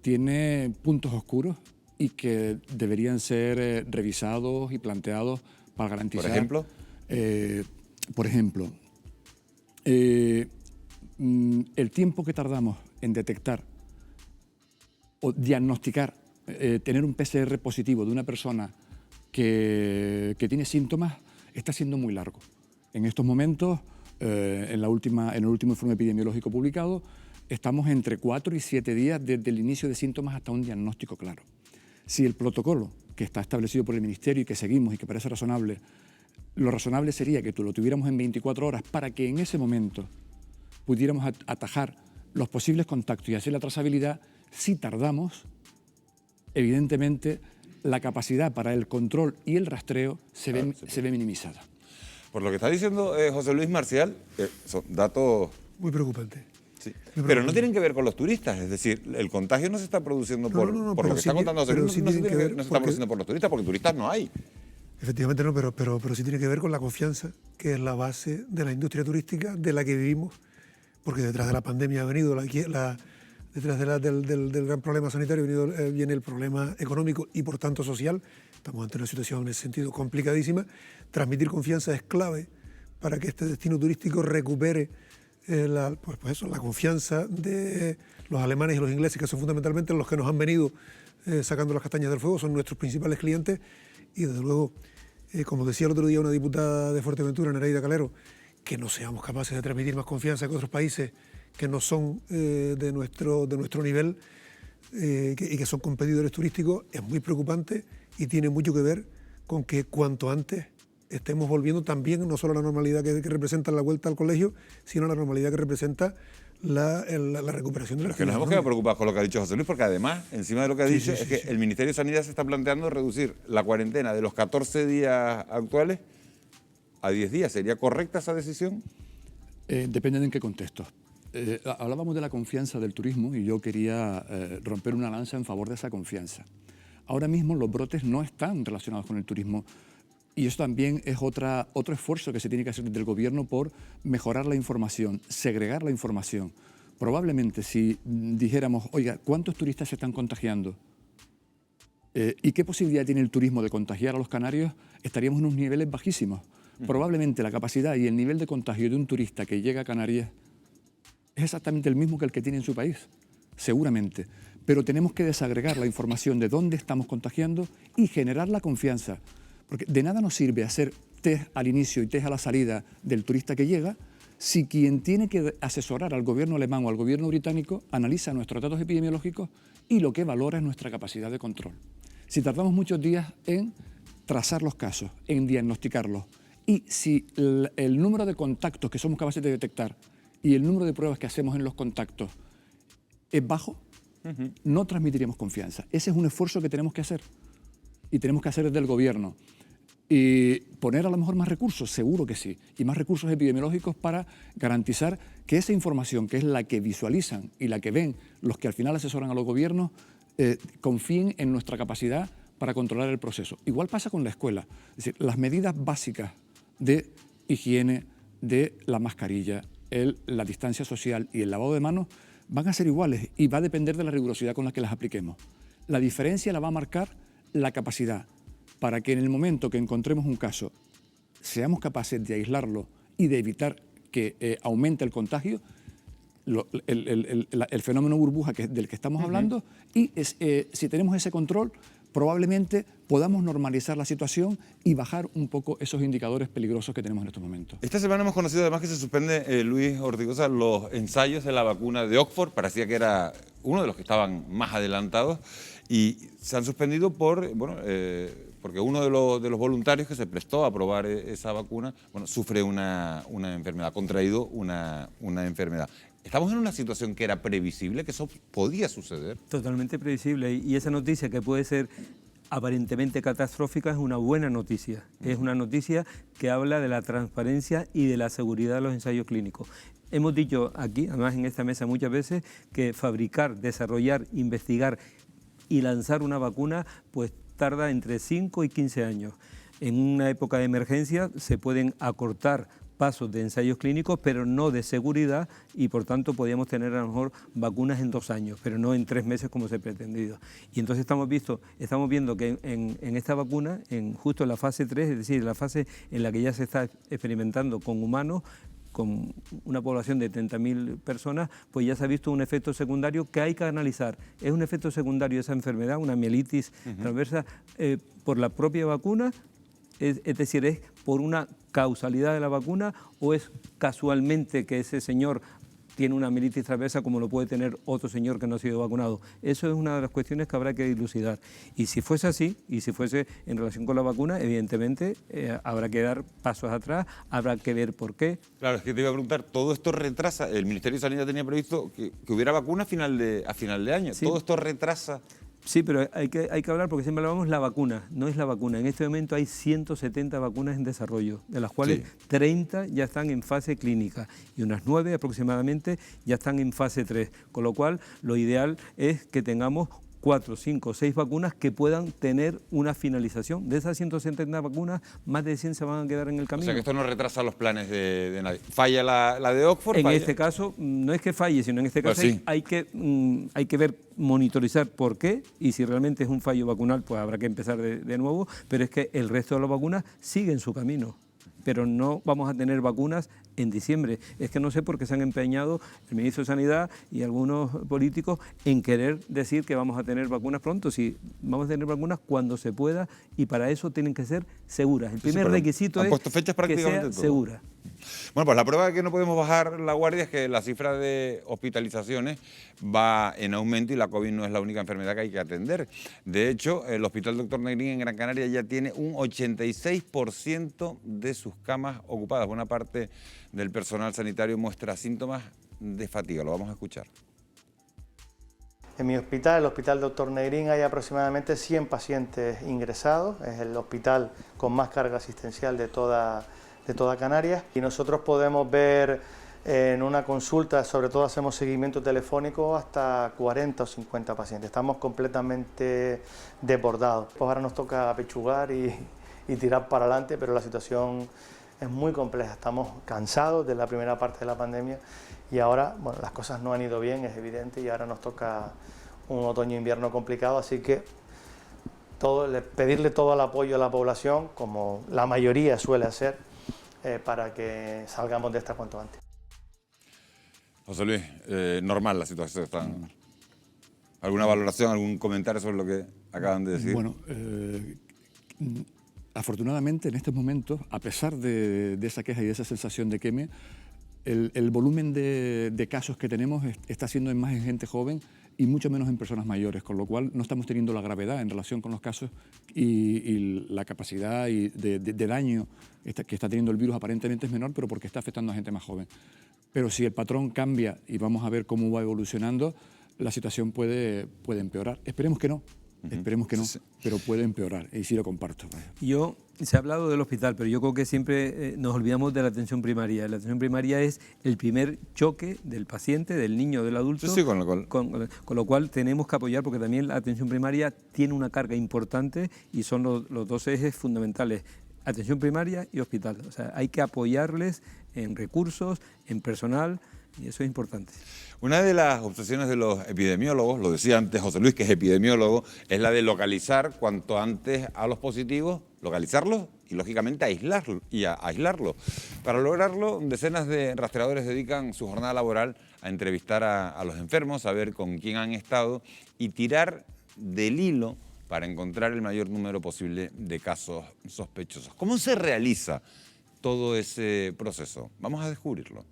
tiene puntos oscuros y que deberían ser revisados y planteados para garantizar... Por ejemplo, el tiempo que tardamos en detectar o diagnosticar, tener un PCR positivo de una persona que tiene síntomas está siendo muy largo. En estos momentos, en el último informe epidemiológico publicado, estamos entre 4 y 7 días desde el inicio de síntomas hasta un diagnóstico claro. Si el protocolo que está establecido por el Ministerio y que seguimos y que parece razonable, lo razonable sería que lo tuviéramos en 24 horas para que en ese momento pudiéramos atajar los posibles contactos y hacer la trazabilidad. Si tardamos, evidentemente la capacidad para el control y el rastreo se ve minimizada. Por lo que está diciendo José Luis Marcial, son datos... Muy preocupantes. Sí. Pero no tienen que ver con los turistas, es decir, el contagio no se está produciendo por lo que está contando José Luis, no se está produciendo por los turistas, porque turistas no hay. Efectivamente no, pero sí tiene que ver con la confianza, que es la base de la industria turística de la que vivimos, porque detrás de la pandemia ha venido, detrás del gran problema sanitario viene el problema económico y por tanto social. Estamos ante una situación en ese sentido complicadísima. Transmitir confianza es clave para que este destino turístico recupere la confianza de los alemanes y los ingleses, que son fundamentalmente los que nos han venido sacando las castañas del fuego, son nuestros principales clientes. Y desde luego, como decía el otro día una diputada de Fuerteventura, Nereida Calero, que no seamos capaces de transmitir más confianza que otros países que no son de nuestro nivel y que son competidores turísticos, es muy preocupante y tiene mucho que ver con que cuanto antes estemos volviendo también no solo a la normalidad que representa la vuelta al colegio, sino a la normalidad que representa la recuperación de la actividad. Que nos hemos quedado preocupados con lo que ha dicho José Luis, porque además, encima de lo que ha dicho, es que el Ministerio de Sanidad se está planteando reducir la cuarentena de los 14 días actuales a 10 días. ¿Sería correcta esa decisión? Depende de en qué contexto. Hablábamos de la confianza del turismo y yo quería romper una lanza en favor de esa confianza. Ahora mismo los brotes no están relacionados con el turismo y eso también es otro esfuerzo que se tiene que hacer desde el gobierno por mejorar la información, segregar la información. Probablemente si dijéramos, oiga, ¿cuántos turistas se están contagiando? ¿Y qué posibilidad tiene el turismo de contagiar a los canarios? Estaríamos en unos niveles bajísimos. Probablemente la capacidad y el nivel de contagio de un turista que llega a Canarias es exactamente el mismo que el que tiene en su país, seguramente. Pero tenemos que desagregar la información de dónde estamos contagiando y generar la confianza. Porque de nada nos sirve hacer test al inicio y test a la salida del turista que llega si quien tiene que asesorar al gobierno alemán o al gobierno británico analiza nuestros datos epidemiológicos y lo que valora es nuestra capacidad de control. Si tardamos muchos días en trazar los casos, en diagnosticarlos, y si el número de contactos que somos capaces de detectar y el número de pruebas que hacemos en los contactos es bajo, no transmitiríamos confianza. Ese es un esfuerzo que tenemos que hacer y tenemos que hacer desde el gobierno. Y poner a lo mejor más recursos, seguro que sí, y más recursos epidemiológicos para garantizar que esa información, que es la que visualizan y la que ven los que al final asesoran a los gobiernos, confíen en nuestra capacidad para controlar el proceso. Igual pasa con la escuela. Es decir, las medidas básicas de higiene, de la mascarilla, la distancia social y el lavado de manos van a ser iguales y va a depender de la rigurosidad con la que las apliquemos. La diferencia la va a marcar la capacidad para que en el momento que encontremos un caso seamos capaces de aislarlo y de evitar que aumente el contagio, el fenómeno burbuja del que estamos hablando, y si tenemos ese control, probablemente podamos normalizar la situación y bajar un poco esos indicadores peligrosos que tenemos en estos momentos. Esta semana hemos conocido además que se suspende, Luis Ortigosa, los ensayos de la vacuna de Oxford. Parecía que era uno de los que estaban más adelantados y se han suspendido por porque uno de los voluntarios que se prestó a probar esa vacuna, bueno, sufre una enfermedad, ha contraído una enfermedad. ¿Estamos en una situación que era previsible, que eso podía suceder? Totalmente previsible, y esa noticia que puede ser aparentemente catastrófica es una buena noticia. Es una noticia que habla de la transparencia y de la seguridad de los ensayos clínicos. Hemos dicho aquí, además en esta mesa muchas veces, que fabricar, desarrollar, investigar y lanzar una vacuna pues tarda entre 5 y 15 años. En una época de emergencia se pueden acortar pasos de ensayos clínicos, pero no de seguridad, y por tanto podríamos tener a lo mejor vacunas en 2 años, pero no en 3 meses como se ha pretendido. Y entonces estamos viendo que en esta vacuna, justo en la fase 3, es decir, la fase en la que ya se está experimentando con humanos, con una población de 30.000 personas, pues ya se ha visto un efecto secundario que hay que analizar. ¿Es un efecto secundario de esa enfermedad, una mielitis transversa, por la propia vacuna? Es decir, ¿es por una causalidad de la vacuna o es casualmente que ese señor tiene una mielitis transversa como lo puede tener otro señor que no ha sido vacunado? Eso es una de las cuestiones que habrá que dilucidar. Y si fuese así, y si fuese en relación con la vacuna, evidentemente habrá que dar pasos atrás, habrá que ver por qué. Claro, es que te iba a preguntar, todo esto retrasa, el Ministerio de Sanidad tenía previsto que hubiera vacuna a final de año, sí. Todo esto retrasa. Sí, pero hay que hablar porque siempre hablamos la vacuna, no es la vacuna. En este momento hay 170 vacunas en desarrollo, de las cuales 30 ya están en fase clínica y unas 9 aproximadamente ya están en fase 3, con lo cual lo ideal es que tengamos 4, 5, 6 vacunas que puedan tener una finalización. De esas 170 vacunas, más de 100 se van a quedar en el camino. O sea que esto no retrasa los planes de nadie. ¿Falla la de Oxford? En este caso, no es que falle, sino en este caso pues sí. hay que ver, monitorizar por qué, y si realmente es un fallo vacunal, pues habrá que empezar de nuevo, pero es que el resto de las vacunas siguen su camino. Pero no vamos a tener vacunas en diciembre. Es que no sé por qué se han empeñado el ministro de Sanidad y algunos políticos en querer decir que vamos a tener vacunas pronto. Sí, vamos a tener vacunas cuando se pueda, y para eso tienen que ser seguras. El primer requisito es que sea segura. Bueno, pues la prueba de que no podemos bajar la guardia es que la cifra de hospitalizaciones va en aumento y la COVID no es la única enfermedad que hay que atender. De hecho, el Hospital Dr. Negrín en Gran Canaria ya tiene un 86% de sus camas ocupadas. Buena parte del personal sanitario muestra síntomas de fatiga. Lo vamos a escuchar. En mi hospital, el Hospital Dr. Negrín, hay aproximadamente 100 pacientes ingresados. Es el hospital con más carga asistencial de toda Canarias, y nosotros podemos ver en una consulta, sobre todo hacemos seguimiento telefónico, hasta 40 o 50 pacientes. Estamos completamente desbordados. Pues ahora nos toca apechugar y tirar para adelante, pero la situación es muy compleja. Estamos cansados de la primera parte de la pandemia y ahora, bueno, las cosas no han ido bien, es evidente, y ahora nos toca un otoño-invierno complicado, así que pedirle todo el apoyo a la población, como la mayoría suele hacer, para que salgamos de esta cuanto antes. José Luis, normal la situación. ¿Alguna valoración, algún comentario sobre lo que acaban de decir? Bueno, afortunadamente en estos momentos, a pesar de esa queja y de esa sensación de queme, el volumen de casos que tenemos está siendo más en gente joven y mucho menos en personas mayores, con lo cual no estamos teniendo la gravedad en relación con los casos y la capacidad de daño que está teniendo el virus aparentemente es menor, pero porque está afectando a gente más joven. Pero si el patrón cambia y vamos a ver cómo va evolucionando, la situación puede empeorar. Esperemos que no. Esperemos que no, pero puede empeorar, y sí lo comparto. Se ha hablado del hospital, pero yo creo que siempre nos olvidamos de la atención primaria. La atención primaria es el primer choque del paciente, del niño, del adulto, con lo cual tenemos que apoyar, porque también la atención primaria tiene una carga importante y son los dos ejes fundamentales, atención primaria y hospital. O sea, hay que apoyarles en recursos, en personal, y eso es importante. Una de las obsesiones de los epidemiólogos, lo decía antes José Luis, que es epidemiólogo, es la de localizar cuanto antes a los positivos, localizarlos y lógicamente aislarlos. Para lograrlo, decenas de rastreadores dedican su jornada laboral a entrevistar a los enfermos, a ver con quién han estado y tirar del hilo para encontrar el mayor número posible de casos sospechosos. ¿Cómo se realiza todo ese proceso? Vamos a descubrirlo.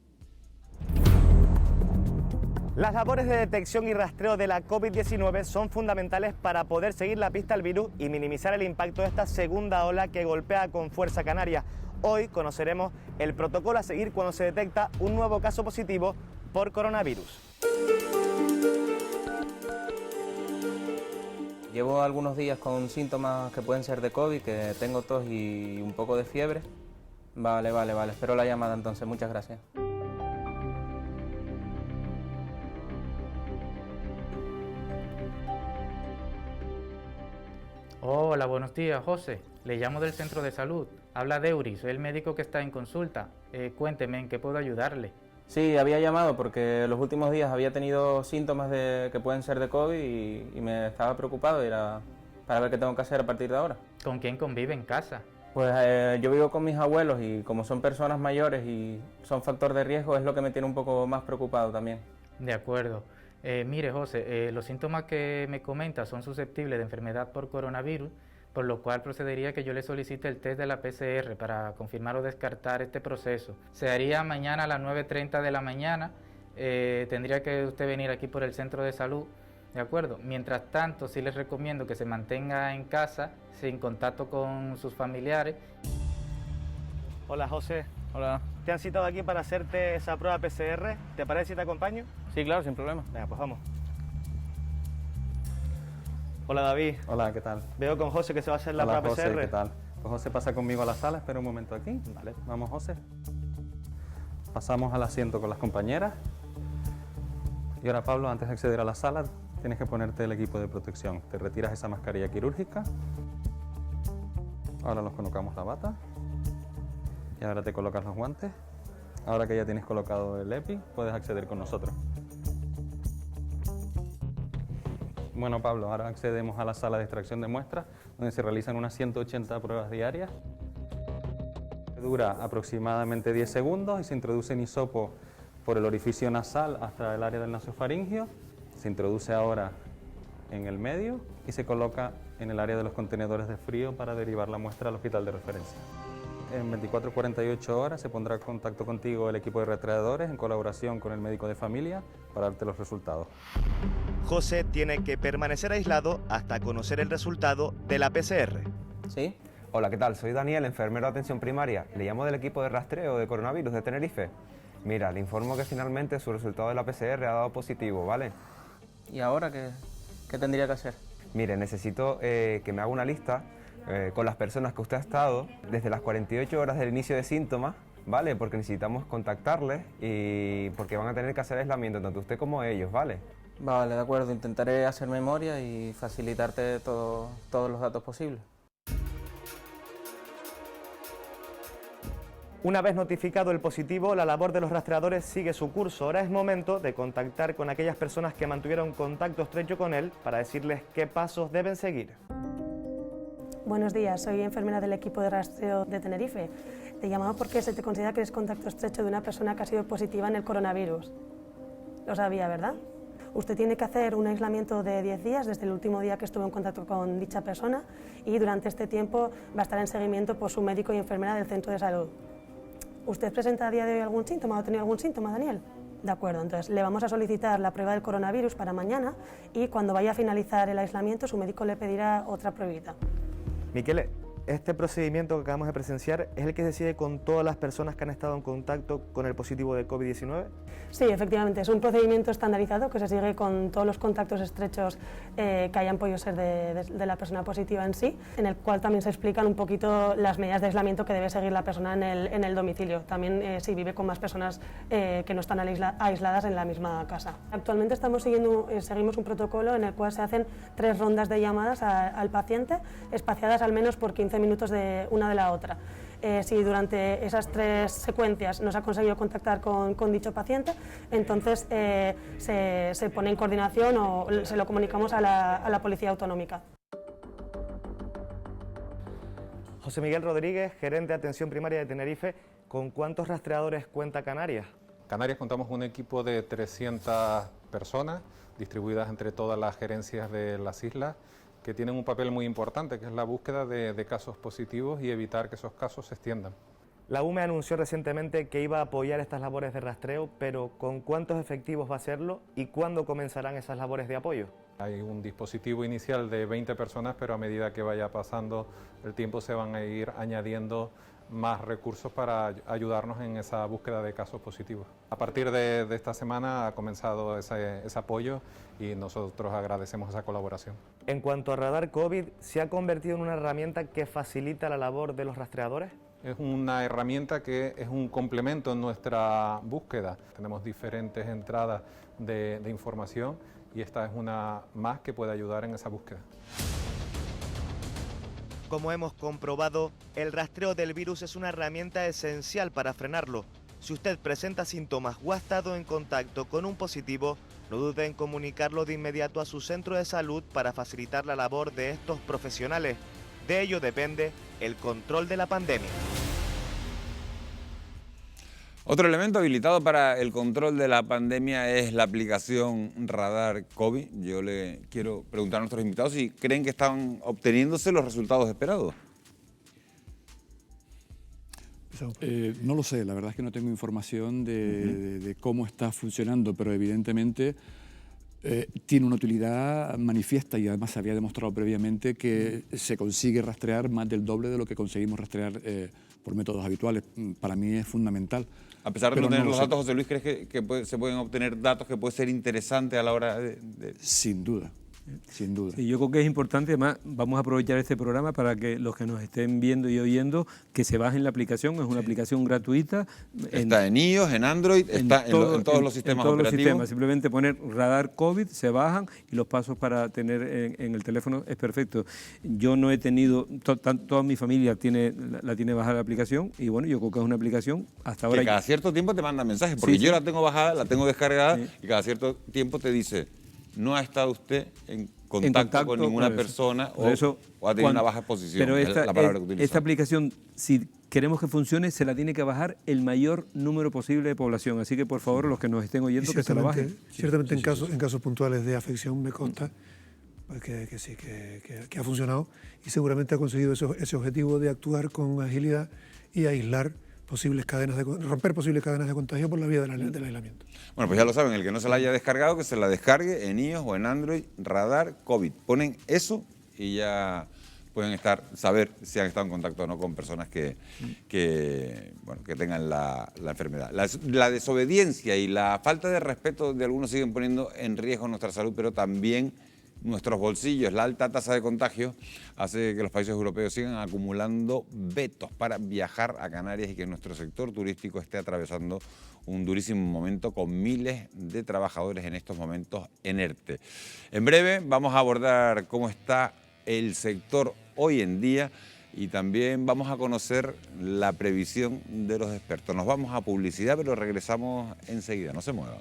Las labores de detección y rastreo de la COVID-19 son fundamentales para poder seguir la pista al virus y minimizar el impacto de esta segunda ola que golpea con fuerza Canarias. Hoy conoceremos el protocolo a seguir cuando se detecta un nuevo caso positivo por coronavirus. Llevo algunos días con síntomas que pueden ser de COVID, que tengo tos y un poco de fiebre. Vale, espero la llamada entonces, muchas gracias. Hola, buenos días, José. Le llamo del centro de salud. Habla Deuri, soy el médico que está en consulta. Cuénteme, ¿en qué puedo ayudarle? Sí, había llamado porque los últimos días había tenido síntomas que pueden ser de COVID y me estaba preocupado y era para ver qué tengo que hacer a partir de ahora. ¿Con quién convive en casa? Pues yo vivo con mis abuelos y como son personas mayores y son factor de riesgo es lo que me tiene un poco más preocupado también. De acuerdo. Mire, José, los síntomas que me comenta son susceptibles de enfermedad por coronavirus, por lo cual procedería que yo le solicite el test de la PCR para confirmar o descartar este proceso. Se haría mañana a las 9:30 de la mañana, tendría que usted venir aquí por el centro de salud, ¿de acuerdo? Mientras tanto, sí les recomiendo que se mantenga en casa, sin contacto con sus familiares. Hola, José. Hola. Te han citado aquí para hacerte esa prueba PCR. ¿Te parece si te acompaño? Sí, claro, sin problema. Venga, pues vamos. Hola, David. Hola, ¿qué tal? Veo con José que se va a hacer la prueba José, PCR. ¿qué tal? Pues José pasa conmigo a la sala, espera un momento aquí. Vale, vamos, José. Pasamos al asiento con las compañeras. Y ahora, Pablo, antes de acceder a la sala, tienes que ponerte el equipo de protección. Te retiras esa mascarilla quirúrgica. Ahora nos colocamos la bata. Y ahora te colocas los guantes. Ahora que ya tienes colocado el EPI, puedes acceder con nosotros. Bueno, Pablo, ahora accedemos a la sala de extracción de muestras, donde se realizan unas 180 pruebas diarias. Dura aproximadamente 10 segundos y se introduce en hisopo por el orificio nasal hasta el área del nasofaringio. Se introduce ahora en el medio y se coloca en el área de los contenedores de frío para derivar la muestra al hospital de referencia. En 24-48 horas se pondrá en contacto contigo el equipo de rastreadores en colaboración con el médico de familia para darte los resultados. José tiene que permanecer aislado hasta conocer el resultado de la PCR. ¿Sí? Hola, ¿qué tal? Soy Daniel, enfermero de atención primaria. Le llamo del equipo de rastreo de coronavirus de Tenerife. Mira, le informo que finalmente su resultado de la PCR ha dado positivo, ¿vale? ¿Y ahora qué tendría que hacer? Mire, necesito que me haga una lista con las personas que usted ha estado desde las 48 horas del inicio de síntomas, ¿vale? Porque necesitamos contactarles y porque van a tener que hacer aislamiento, tanto usted como ellos, ¿vale? Vale, de acuerdo. Intentaré hacer memoria y facilitarte todos los datos posibles. Una vez notificado el positivo, la labor de los rastreadores sigue su curso. Ahora es momento de contactar con aquellas personas que mantuvieron contacto estrecho con él para decirles qué pasos deben seguir. Buenos días, soy enfermera del equipo de rastreo de Tenerife. Te llamamos porque se te considera que eres contacto estrecho de una persona que ha sido positiva en el coronavirus. Lo sabía, ¿verdad? Usted tiene que hacer un aislamiento de 10 días desde el último día que estuvo en contacto con dicha persona y durante este tiempo va a estar en seguimiento por su médico y enfermera del centro de salud. ¿Usted presenta a día de hoy algún síntoma o ha tenido algún síntoma, Daniel? De acuerdo, entonces le vamos a solicitar la prueba del coronavirus para mañana y cuando vaya a finalizar el aislamiento su médico le pedirá otra pruebita. Miquele, este procedimiento que acabamos de presenciar es el que se sigue con todas las personas que han estado en contacto con el positivo de COVID-19. Sí, efectivamente, es un procedimiento estandarizado que se sigue con todos los contactos estrechos que hayan podido ser de la persona positiva en sí, en el cual también se explican un poquito las medidas de aislamiento que debe seguir la persona en el domicilio, también si vive con más personas que no están aisladas en la misma casa. Actualmente seguimos un protocolo en el cual se hacen 3 rondas de llamadas al paciente, espaciadas al menos por 15 minutos de una de la otra. Si durante esas 3 secuencias no se ha conseguido contactar con dicho paciente, entonces se pone en coordinación o se lo comunicamos a la Policía Autonómica. José Miguel Rodríguez, gerente de atención primaria de Tenerife, ¿con cuántos rastreadores cuenta Canarias? Canarias contamos con un equipo de 300 personas distribuidas entre todas las gerencias de las islas, que tienen un papel muy importante, que es la búsqueda de casos positivos y evitar que esos casos se extiendan. La UME anunció recientemente que iba a apoyar estas labores de rastreo, pero ¿con cuántos efectivos va a hacerlo y cuándo comenzarán esas labores de apoyo? Hay un dispositivo inicial de 20 personas, pero a medida que vaya pasando el tiempo se van a ir añadiendo más recursos para ayudarnos en esa búsqueda de casos positivos. A partir de esta semana ha comenzado ese apoyo y nosotros agradecemos esa colaboración. En cuanto a Radar COVID, ¿se ha convertido en una herramienta que facilita la labor de los rastreadores? Es una herramienta que es un complemento en nuestra búsqueda. Tenemos diferentes entradas de información y esta es una más que puede ayudar en esa búsqueda. Como hemos comprobado, el rastreo del virus es una herramienta esencial para frenarlo. Si usted presenta síntomas o ha estado en contacto con un positivo, no dude en comunicarlo de inmediato a su centro de salud para facilitar la labor de estos profesionales. De ello depende el control de la pandemia. Otro elemento habilitado para el control de la pandemia es la aplicación Radar COVID. Yo le quiero preguntar a nuestros invitados si creen que están obteniéndose los resultados esperados. No lo sé, la verdad es que no tengo información de cómo está funcionando, pero evidentemente tiene una utilidad manifiesta y además se había demostrado previamente que se consigue rastrear más del doble de lo que conseguimos rastrear por métodos habituales. Para mí es fundamental. A pesar de no tener los datos, José Luis, ¿crees que se pueden obtener datos que pueden ser interesantes a la hora de...? Sin duda. Sin duda. Sí, yo creo que es importante, además vamos a aprovechar este programa para que los que nos estén viendo y oyendo, que se bajen la aplicación, es una aplicación gratuita. Está en iOS, en Android, está en todos los sistemas operativos. Simplemente poner Radar COVID, se bajan y los pasos para tener en el teléfono es perfecto. Yo no he tenido, toda mi familia la tiene bajada la aplicación y bueno, yo creo que es una aplicación hasta ahora. Que cada cierto tiempo te manda mensajes, porque yo la tengo bajada, la tengo descargada y cada cierto tiempo te dice... No ha estado usted en contacto con ninguna persona o ha tenido una baja exposición. Pero es la palabra que utilizo. Esta aplicación, si queremos que funcione, se la tiene que bajar el mayor número posible de población. Así que, por favor, los que nos estén oyendo, que se la bajen. Ciertamente en casos puntuales de afección me consta que sí, que ha funcionado y seguramente ha conseguido ese objetivo de actuar con agilidad y aislar romper posibles cadenas de contagio por la vía del aislamiento. Bueno, pues ya lo saben, el que no se la haya descargado, que se la descargue en iOS o en Android, Radar COVID. Ponen eso y ya pueden saber si han estado en contacto o no con personas que tengan la enfermedad. La desobediencia y la falta de respeto de algunos siguen poniendo en riesgo nuestra salud, pero también nuestros bolsillos. La alta tasa de contagio hace que los países europeos sigan acumulando vetos para viajar a Canarias y que nuestro sector turístico esté atravesando un durísimo momento con miles de trabajadores en estos momentos en ERTE. En breve vamos a abordar cómo está el sector hoy en día y también vamos a conocer la previsión de los expertos. Nos vamos a publicidad, pero regresamos enseguida. No se muevan.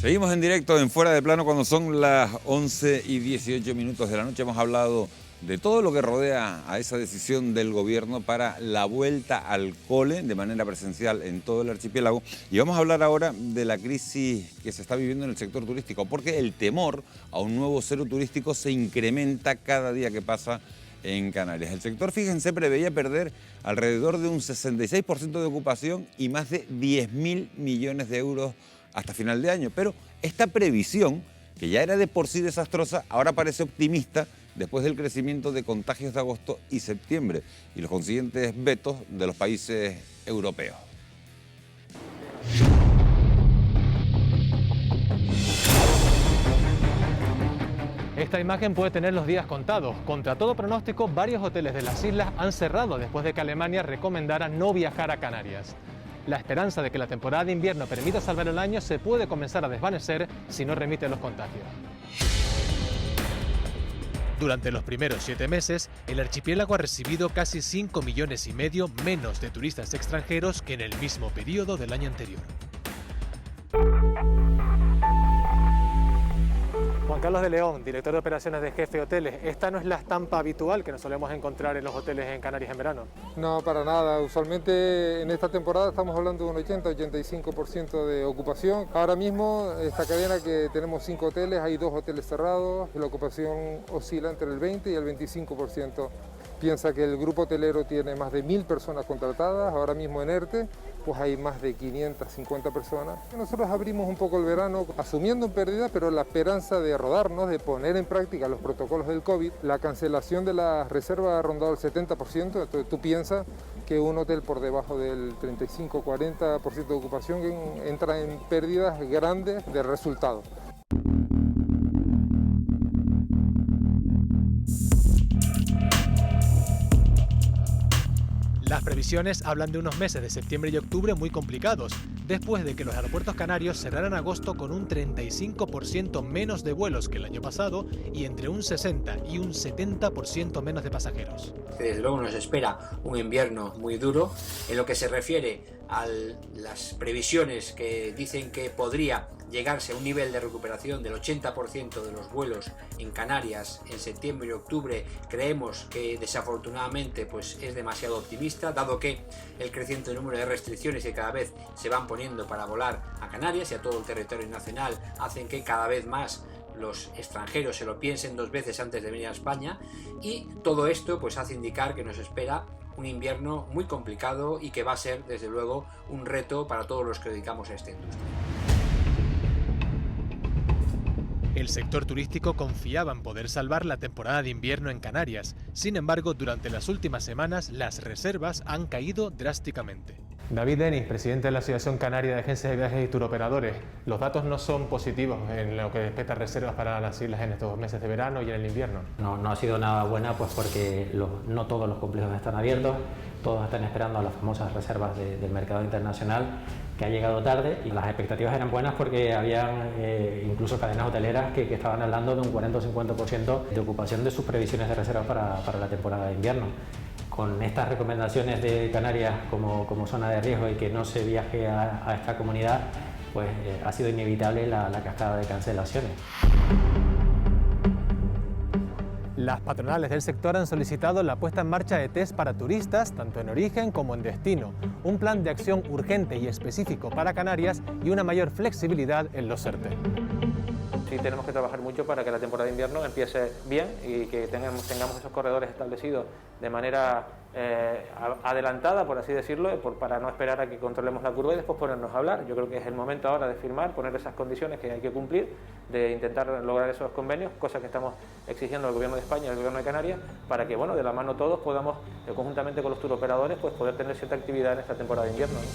Seguimos en directo en Fuera de Plano cuando son las 11:18 de la noche. Hemos hablado de todo lo que rodea a esa decisión del gobierno para la vuelta al cole de manera presencial en todo el archipiélago. Y vamos a hablar ahora de la crisis que se está viviendo en el sector turístico, porque el temor a un nuevo cero turístico se incrementa cada día que pasa en Canarias. El sector, fíjense, preveía perder alrededor de un 66% de ocupación y más de 10.000 millones de euros hasta final de año. Pero esta previsión, que ya era de por sí desastrosa, ahora parece optimista después del crecimiento de contagios de agosto y septiembre y los consiguientes vetos de los países europeos. Esta imagen puede tener los días contados. Contra todo pronóstico, varios hoteles de las islas han cerrado después de que Alemania recomendara no viajar a Canarias. La esperanza de que la temporada de invierno permita salvar el año se puede comenzar a desvanecer si no remite los contagios. Durante los primeros 7 meses, el archipiélago ha recibido casi 5,5 millones menos de turistas extranjeros que en el mismo periodo del año anterior. Juan Carlos de León, director de operaciones de Jefe Hoteles, ¿esta no es la estampa habitual que nos solemos encontrar en los hoteles en Canarias en verano? No, para nada. Usualmente en esta temporada estamos hablando de un 80-85% de ocupación. Ahora mismo, esta cadena que tenemos 5 hoteles, hay 2 hoteles cerrados, la ocupación oscila entre el 20 y el 25%. Piensa que el grupo hotelero tiene más de 1000 personas contratadas, ahora mismo en ERTE, pues hay más de 550 personas. Nosotros abrimos un poco el verano asumiendo en pérdida, pero la esperanza de rodarnos, de poner en práctica los protocolos del COVID, la cancelación de las reservas ha rondado el 70%, entonces tú piensas que un hotel por debajo del 35-40% de ocupación entra en pérdidas grandes de resultados. Las previsiones hablan de unos meses de septiembre y octubre muy complicados, después de que los aeropuertos canarios cerraran agosto con un 35% menos de vuelos que el año pasado y entre un 60 y un 70% menos de pasajeros. Desde luego nos espera un invierno muy duro. En lo que se refiere a las previsiones que dicen que podría llegarse a un nivel de recuperación del 80% de los vuelos en Canarias en septiembre y octubre, creemos que desafortunadamente pues es demasiado optimista, dado que el creciente número de restricciones que cada vez se van poniendo para volar a Canarias y a todo el territorio nacional hacen que cada vez más los extranjeros se lo piensen 2 veces antes de venir a España, y todo esto pues hace indicar que nos espera un invierno muy complicado y que va a ser desde luego un reto para todos los que dedicamos a esta industria. El sector turístico confiaba en poder salvar la temporada de invierno en Canarias. Sin embargo, durante las últimas semanas, las reservas han caído drásticamente. David Denis, presidente de la Asociación Canaria de Agencias de Viajes y Turoperadores. Los datos no son positivos en lo que respecta a reservas para las islas en estos meses de verano y en el invierno. No ha sido nada buena, pues porque no todos los complejos están abiertos, todos están esperando a las famosas reservas del mercado internacional, que ha llegado tarde, y las expectativas eran buenas porque había incluso cadenas hoteleras que estaban hablando de un 40 o 50% de ocupación de sus previsiones de reservas para la temporada de invierno. Con estas recomendaciones de Canarias como zona de riesgo y que no se viaje a esta comunidad, pues ha sido inevitable la cascada de cancelaciones. Las patronales del sector han solicitado la puesta en marcha de test para turistas, tanto en origen como en destino, un plan de acción urgente y específico para Canarias y una mayor flexibilidad en los ERTE. Sí, tenemos que trabajar mucho para que la temporada de invierno empiece bien y que tengamos esos corredores establecidos de manera adelantada, por así decirlo, para no esperar a que controlemos la curva y después ponernos a hablar. Yo creo que es el momento ahora de firmar, poner esas condiciones que hay que cumplir, de intentar lograr esos convenios, cosa que estamos exigiendo al Gobierno de España y al Gobierno de Canarias, para que, bueno, de la mano todos podamos, conjuntamente con los turoperadores, pues poder tener cierta actividad en esta temporada de invierno, ¿no?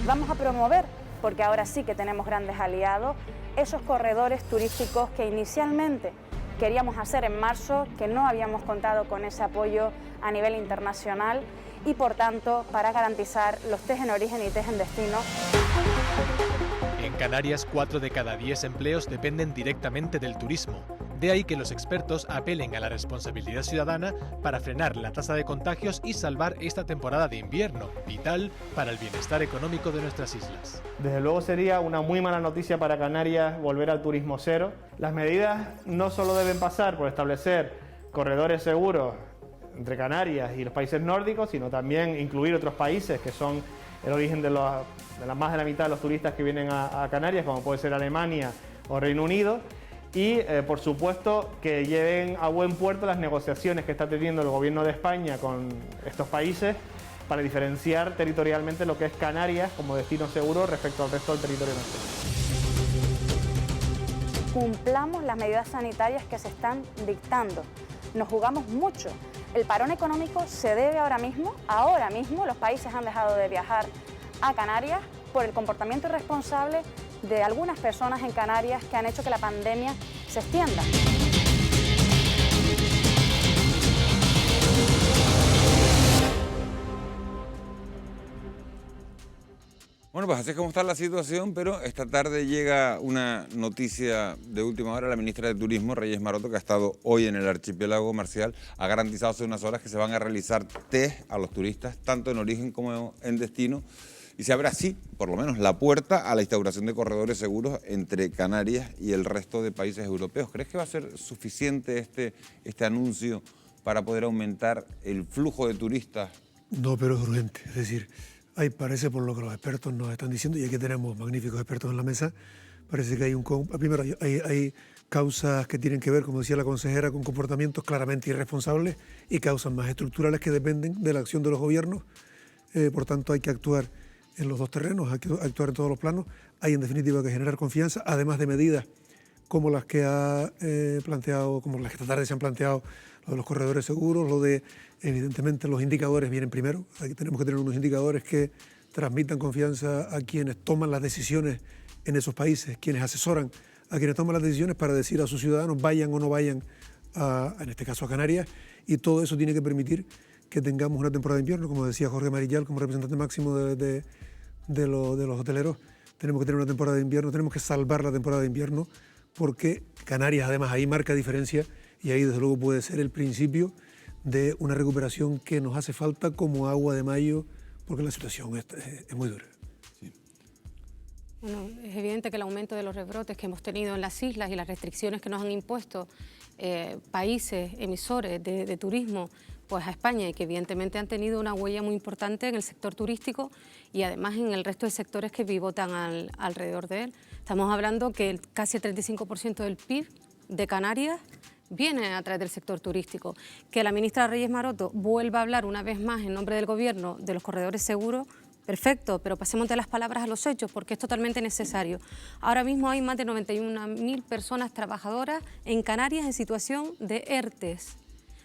Vamos a promover, porque ahora sí que tenemos grandes aliados, esos corredores turísticos que inicialmente queríamos hacer en marzo, que no habíamos contado con ese apoyo a nivel internacional y, por tanto, para garantizar los test en origen y test en destino. En Canarias, 4 de cada 10 empleos dependen directamente del turismo. De ahí que los expertos apelen a la responsabilidad ciudadana para frenar la tasa de contagios y salvar esta temporada de invierno, vital para el bienestar económico de nuestras islas. Desde luego sería una muy mala noticia para Canarias volver al turismo cero. Las medidas no solo deben pasar por establecer corredores seguros entre Canarias y los países nórdicos, sino también incluir otros países que son el origen de más de la mitad de los turistas que vienen a Canarias, como puede ser Alemania o Reino Unido. Y, por supuesto, que lleven a buen puerto las negociaciones que está teniendo el Gobierno de España con estos países para diferenciar territorialmente lo que es Canarias como destino seguro respecto al resto del territorio nacional. Cumplamos las medidas sanitarias que se están dictando. Nos jugamos mucho. El parón económico se debe ahora mismo, los países han dejado de viajar a Canarias por el comportamiento irresponsable de algunas personas en Canarias que han hecho que la pandemia se extienda. Bueno, pues así es como está la situación, pero esta tarde llega una noticia de última hora. La ministra de Turismo, Reyes Maroto, que ha estado hoy en el archipiélago Marcial, ha garantizado hace unas horas que se van a realizar test a los turistas, tanto en origen como en destino. y se abre así, por lo menos, la puerta a la instauración de corredores seguros entre Canarias y el resto de países europeos. ¿Crees que va a ser suficiente este anuncio para poder aumentar el flujo de turistas? No, pero es urgente. Es decir, parece, por lo que los expertos nos están diciendo, y aquí tenemos magníficos expertos en la mesa, parece que primero hay causas que tienen que ver, como decía la consejera, con comportamientos claramente irresponsables y causas más estructurales que dependen de la acción de los gobiernos. Por tanto, hay que actuar en los dos terrenos, hay que actuar en todos los planos. Hay, en definitiva, que generar confianza, además de medidas como las que ha planteado, como las que esta tarde se han planteado, lo de los corredores seguros, lo de, evidentemente, los indicadores vienen primero. Aquí tenemos que tener unos indicadores que transmitan confianza a quienes toman las decisiones en esos países, quienes asesoran a quienes toman las decisiones para decir a sus ciudadanos vayan o no vayan, en este caso a Canarias, y todo eso tiene que permitir que tengamos una temporada de invierno, como decía Jorge Marillal, como representante máximo de los hoteleros. Tenemos que tener una temporada de invierno, tenemos que salvar la temporada de invierno, porque Canarias además ahí marca diferencia y ahí desde luego puede ser el principio de una recuperación que nos hace falta como agua de mayo, porque la situación es muy dura. Bueno, es evidente que el aumento de los rebrotes que hemos tenido en las islas y las restricciones que nos han impuesto países emisores de turismo pues a España, y que evidentemente han tenido una huella muy importante en el sector turístico y además en el resto de sectores que pivotan alrededor de él. Estamos hablando que casi el 35% del PIB de Canarias viene a través del sector turístico. Que la ministra Reyes Maroto vuelva a hablar una vez más en nombre del Gobierno de los corredores seguros, perfecto, pero pasemos de las palabras a los hechos, porque es totalmente necesario. Ahora mismo hay más de 91.000 personas trabajadoras en Canarias en situación de ERTES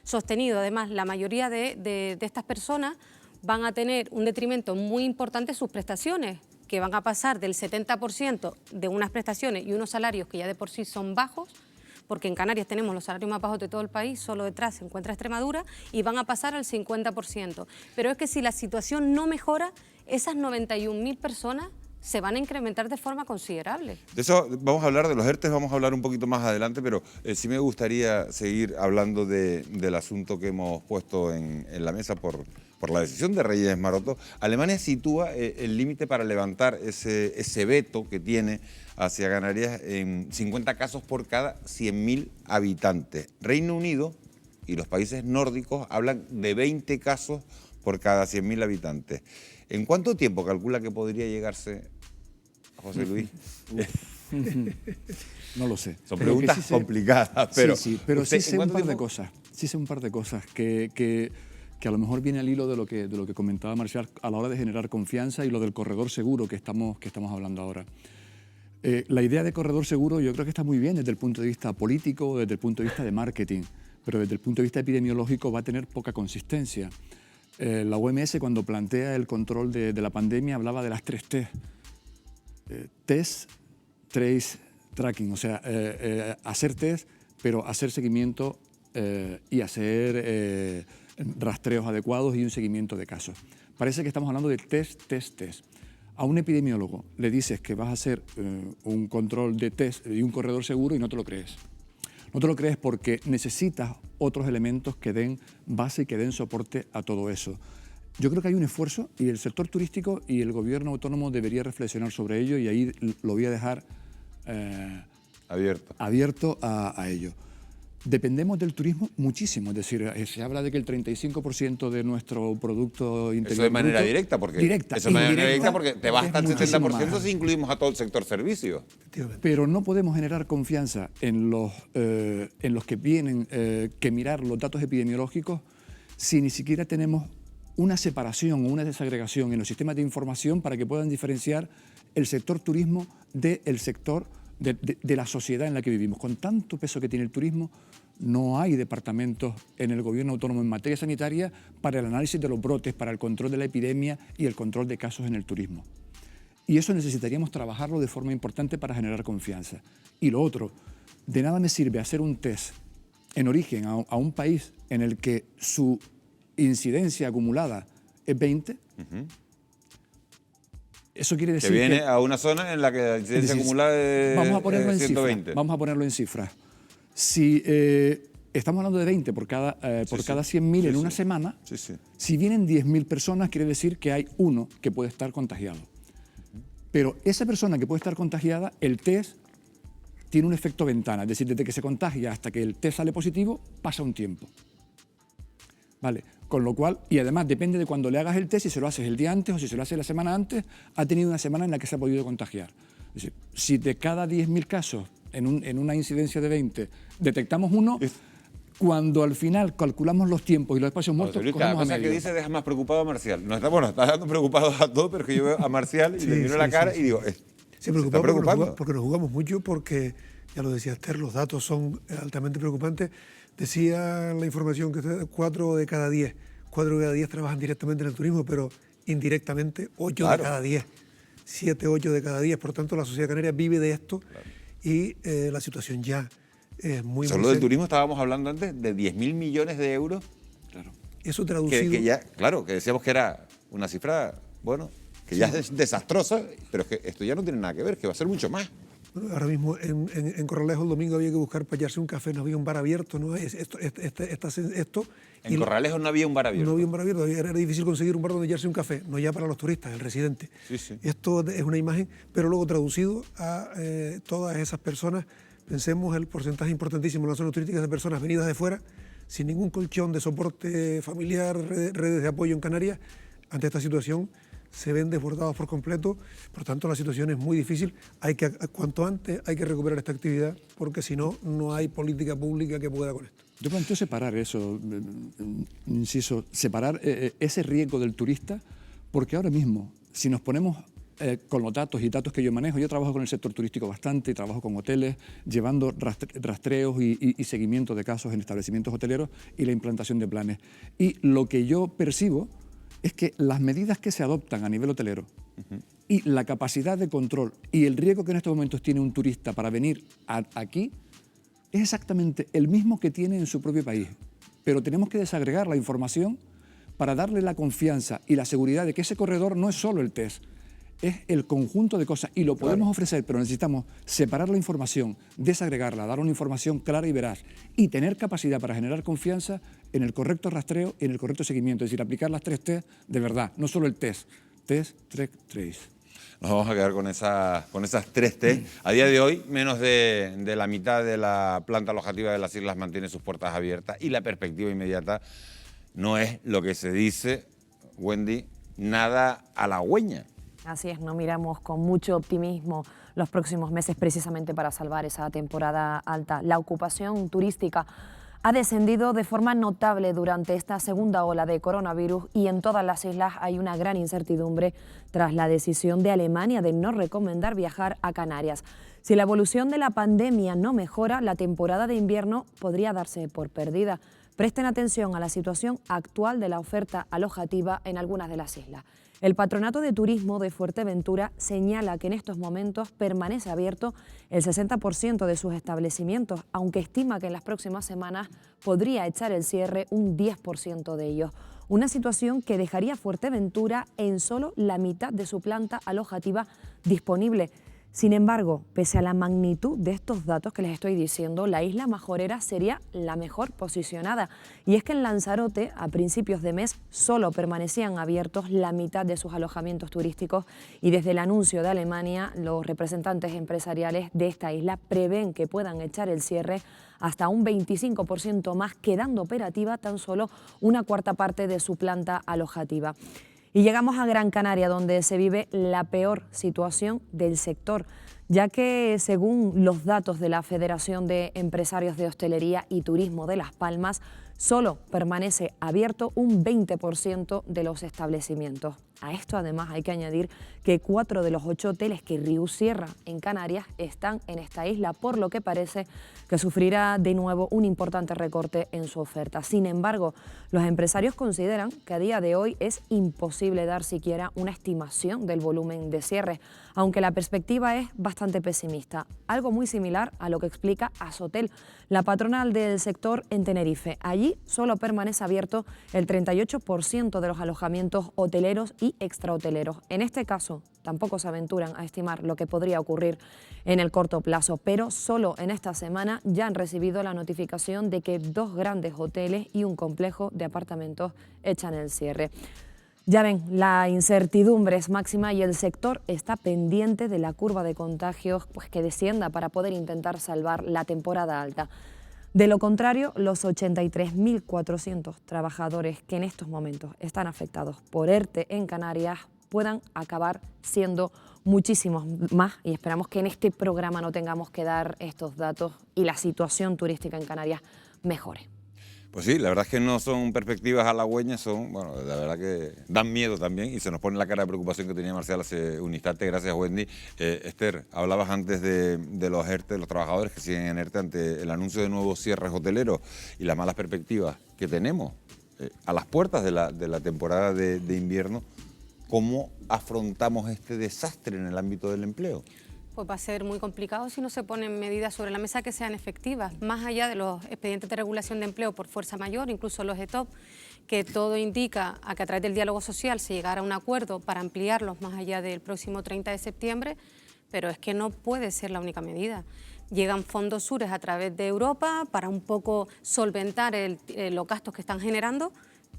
sostenido. Además, la mayoría de estas personas van a tener un detrimento muy importante en sus prestaciones, que van a pasar del 70% de unas prestaciones y unos salarios que ya de por sí son bajos, porque en Canarias tenemos los salarios más bajos de todo el país, solo detrás se encuentra Extremadura, y van a pasar al 50%. Pero es que si la situación no mejora, esas 91.000 personas se van a incrementar de forma considerable. De eso vamos a hablar, de los ERTES vamos a hablar un poquito más adelante, pero sí me gustaría seguir hablando del asunto que hemos puesto en la mesa por la decisión de Reyes Maroto. Alemania sitúa el límite para levantar ese veto que tiene hacia Canarias en 50 casos por cada 100.000 habitantes. Reino Unido y los países nórdicos hablan de 20 casos por cada 100.000 habitantes. ¿En cuánto tiempo calcula que podría llegarse, José Luis? No lo sé. Son preguntas complicadas, pero... Sí, pero sí sé un par de cosas. Sí sé un par de cosas que a lo mejor viene al hilo de lo que comentaba Marcial a la hora de generar confianza y lo del corredor seguro que estamos hablando ahora. La idea de corredor seguro yo creo que está muy bien desde el punto de vista político, desde el punto de vista de marketing, pero desde el punto de vista epidemiológico va a tener poca consistencia. La OMS, cuando plantea el control de la pandemia, hablaba de las 3 T. Test, trace, tracking. O sea, hacer test, pero hacer seguimiento y hacer rastreos adecuados y un seguimiento de casos. Parece que estamos hablando de test. A un epidemiólogo le dices que vas a hacer un control de test y un corredor seguro y no te lo crees. No te lo crees porque necesitas otros elementos que den base y que den soporte a todo eso. Yo creo que hay un esfuerzo y el sector turístico y el gobierno autónomo debería reflexionar sobre ello, y ahí lo voy a dejar abierto a ello. Dependemos del turismo muchísimo, es decir, se habla de que el 35% de nuestro Producto Interior Eso de manera bruto, directa, porque te basta el 70% si incluimos a todo el sector servicios. Pero no podemos generar confianza en los que tienen que mirar los datos epidemiológicos si ni siquiera tenemos una separación o una desagregación en los sistemas de información para que puedan diferenciar el sector turismo del sector de la sociedad en la que vivimos. Con tanto peso que tiene el turismo, no hay departamentos en el gobierno autónomo en materia sanitaria para el análisis de los brotes, para el control de la epidemia y el control de casos en el turismo. Y eso necesitaríamos trabajarlo de forma importante para generar confianza. Y lo otro, de nada me sirve hacer un test en origen a un país en el que su incidencia acumulada es 20. Eso quiere decir que viene a una zona en la que la incidencia acumulada es 120. Vamos a ponerlo en cifras. Si estamos hablando de 20 por cada 100.000 en una semana, si vienen 10.000 personas, quiere decir que hay uno que puede estar contagiado. Pero esa persona que puede estar contagiada, el test tiene un efecto ventana, es decir, desde que se contagia hasta que el test sale positivo, pasa un tiempo. ¿Vale? Con lo cual, y además depende de cuando le hagas el test, si se lo haces el día antes o si se lo haces la semana antes, ha tenido una semana en la que se ha podido contagiar. Es decir, si de cada 10.000 casos, en una incidencia de 20, detectamos uno, cuando al final calculamos los tiempos y los espacios muertos, Luis, cogemos cada a cosa medio. que dice deja más preocupado a Marcial. No está, bueno, está dejando preocupados a todos, pero es que yo veo a Marcial y le miro la cara y digo, se está preocupando. porque nos jugamos mucho, porque, ya lo decía Esther, los datos son altamente preocupantes. Decía la información que 4 de cada 10 trabajan directamente en el turismo, pero indirectamente 8 de cada 10, 7, 8 de cada 10. Por tanto, la sociedad canaria vive de esto y la situación ya es muy Solo del turismo estábamos hablando antes de 10.000 millones de euros. Claro. Eso traducido... Que ya, claro, que decíamos que era una cifra, bueno, que ya es desastrosa, pero es que esto ya no tiene nada que ver, que va a ser mucho más. Bueno, ahora mismo en Corralejo el domingo había que buscar para hallarse un café, no había un bar abierto, ¿no? En Corralejo no había un bar abierto. No había un bar abierto, era difícil conseguir un bar donde hallarse un café, no ya para los turistas, el residente. Sí, sí. Esto es una imagen, pero luego traducido a todas esas personas, pensemos el porcentaje importantísimo en las zonas turísticas de personas venidas de fuera, sin ningún colchón de soporte familiar, redes de apoyo en Canarias. Ante esta situación se ven desbordados por completo, por tanto la situación es muy difícil. Cuanto antes hay que recuperar esta actividad, porque si no, no hay política pública que pueda con esto. Yo planteo separar eso, inciso, separar ese riesgo del turista, porque ahora mismo, si nos ponemos con los datos y datos que yo manejo, yo trabajo con el sector turístico bastante, y trabajo con hoteles, llevando rastreos y seguimiento de casos en establecimientos hoteleros y la implantación de planes. Y lo que yo percibo es que las medidas que se adoptan a nivel hotelero y la capacidad de control y el riesgo que en estos momentos tiene un turista para venir aquí es exactamente el mismo que tiene en su propio país. Pero tenemos que desagregar la información para darle la confianza y la seguridad de que ese corredor no es solo el test, es el conjunto de cosas y lo podemos ofrecer, pero necesitamos separar la información, desagregarla, dar una información clara y veraz y tener capacidad para generar confianza en el correcto rastreo y en el correcto seguimiento, es decir, aplicar las 3 T de verdad, no solo el test, track, trace. Nos vamos a quedar con esas 3 T. A día de hoy, menos de la mitad de la planta alojativa de las islas mantiene sus puertas abiertas y la perspectiva inmediata no es lo que se dice, Wendy, nada halagüeña. Así es, no miramos con mucho optimismo los próximos meses precisamente para salvar esa temporada alta. La ocupación turística ha descendido de forma notable durante esta segunda ola de coronavirus y en todas las islas hay una gran incertidumbre tras la decisión de Alemania de no recomendar viajar a Canarias. Si la evolución de la pandemia no mejora, la temporada de invierno podría darse por perdida. Presten atención a la situación actual de la oferta alojativa en algunas de las islas. El Patronato de Turismo de Fuerteventura señala que en estos momentos permanece abierto el 60% de sus establecimientos, aunque estima que en las próximas semanas podría echar el cierre un 10% de ellos. Una situación que dejaría Fuerteventura en solo la mitad de su planta alojativa disponible. Sin embargo, pese a la magnitud de estos datos que les estoy diciendo, la isla majorera sería la mejor posicionada. Y es que en Lanzarote, a principios de mes, solo permanecían abiertos la mitad de sus alojamientos turísticos y desde el anuncio de Alemania, los representantes empresariales de esta isla prevén que puedan echar el cierre hasta un 25% más, quedando operativa tan solo una cuarta parte de su planta alojativa. Y llegamos a Gran Canaria, donde se vive la peor situación del sector, ya que según los datos de la Federación de Empresarios de Hostelería y Turismo de Las Palmas, solo permanece abierto un 20% de los establecimientos. A esto además hay que añadir que 4 de los 8 hoteles que Riu cierra en Canarias están en esta isla, por lo que parece que sufrirá de nuevo un importante recorte en su oferta. Sin embargo, los empresarios consideran que a día de hoy es imposible dar siquiera una estimación del volumen de cierre, aunque la perspectiva es bastante pesimista. Algo muy similar a lo que explica Asotel, la patronal del sector en Tenerife. Allí solo permanece abierto el 38% de los alojamientos hoteleros y extrahoteleros. En este caso, tampoco se aventuran a estimar lo que podría ocurrir en el corto plazo, pero solo en esta semana ya han recibido la notificación de que 2 grandes hoteles y un complejo de apartamentos echan el cierre. Ya ven, la incertidumbre es máxima y el sector está pendiente de la curva de contagios pues, que descienda para poder intentar salvar la temporada alta. De lo contrario, los 83.400 trabajadores que en estos momentos están afectados por ERTE en Canarias puedan acabar siendo muchísimos más, y esperamos que en este programa no tengamos que dar estos datos y la situación turística en Canarias mejore. Pues sí, la verdad es que no son perspectivas halagüeñas, son, bueno, la verdad que dan miedo también y se nos pone la cara de preocupación que tenía Marcial hace un instante. Gracias, Wendy. Esther, hablabas antes de los ERTE, de los trabajadores que siguen en ERTE ante el anuncio de nuevos cierres hoteleros y las malas perspectivas que tenemos a las puertas de la temporada de invierno. ¿Cómo afrontamos este desastre en el ámbito del empleo? Pues va a ser muy complicado si no se ponen medidas sobre la mesa que sean efectivas, más allá de los expedientes de regulación de empleo por fuerza mayor, incluso los ETOP, que todo indica a que a través del diálogo social se llegara a un acuerdo para ampliarlos más allá del próximo 30 de septiembre, pero es que no puede ser la única medida. Llegan fondos sures a través de Europa para un poco solventar los gastos que están generando,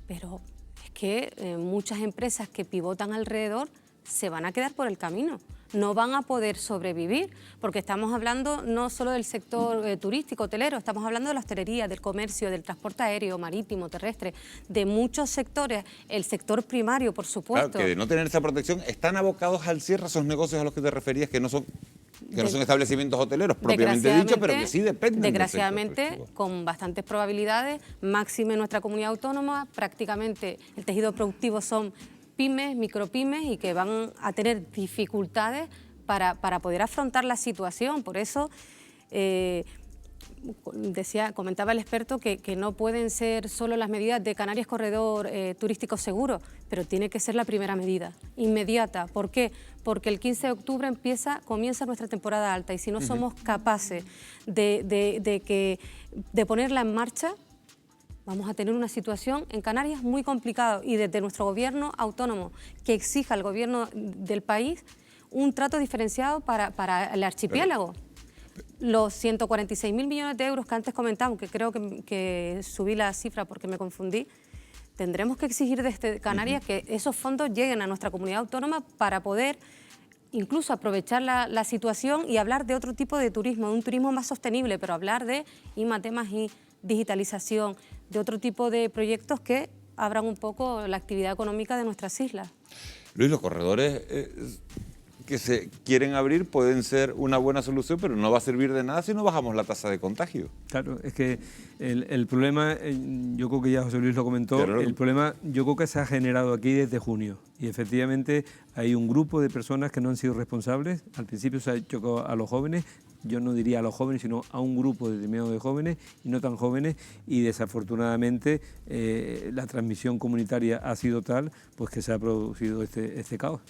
pero es que muchas empresas que pivotan alrededor se van a quedar por el camino. No van a poder sobrevivir, porque estamos hablando no solo del sector turístico, hotelero, estamos hablando de la hostelería, del comercio, del transporte aéreo, marítimo, terrestre, de muchos sectores, el sector primario, por supuesto. Claro, que de no tener esa protección, están abocados al cierre esos negocios a los que te referías, que no son establecimientos hoteleros propiamente dicho, pero que sí dependen. Desgraciadamente, con bastantes probabilidades, máxime en nuestra comunidad autónoma, prácticamente el tejido productivo son pymes, micropymes, y que van a tener dificultades para poder afrontar la situación. Por eso comentaba el experto que no pueden ser solo las medidas de Canarias Corredor Turístico Seguro, pero tiene que ser la primera medida, inmediata. ¿Por qué? Porque el 15 de octubre comienza nuestra temporada alta, y si no somos capaces de ponerla en marcha, vamos a tener una situación en Canarias muy complicada, y desde nuestro gobierno autónomo que exija al gobierno del país un trato diferenciado para el archipiélago. Los 146.000 millones de euros que antes comentamos, que creo que subí la cifra porque me confundí, tendremos que exigir desde Canarias que esos fondos lleguen a nuestra comunidad autónoma para poder incluso aprovechar la situación y hablar de otro tipo de turismo, un turismo más sostenible, pero hablar de I+D+I, digitalización, de otro tipo de proyectos que abran un poco la actividad económica de nuestras islas. Luis, los corredores que se quieren abrir pueden ser una buena solución, pero no va a servir de nada si no bajamos la tasa de contagio. Claro, es que el problema, yo creo que ya José Luis lo comentó, claro. El problema yo creo que se ha generado aquí desde junio, y efectivamente hay un grupo de personas que no han sido responsables. Al principio se ha hecho a los jóvenes, yo no diría a los jóvenes, sino a un grupo determinado de jóvenes y no tan jóvenes, y desafortunadamente la transmisión comunitaria ha sido tal pues que se ha producido este caos.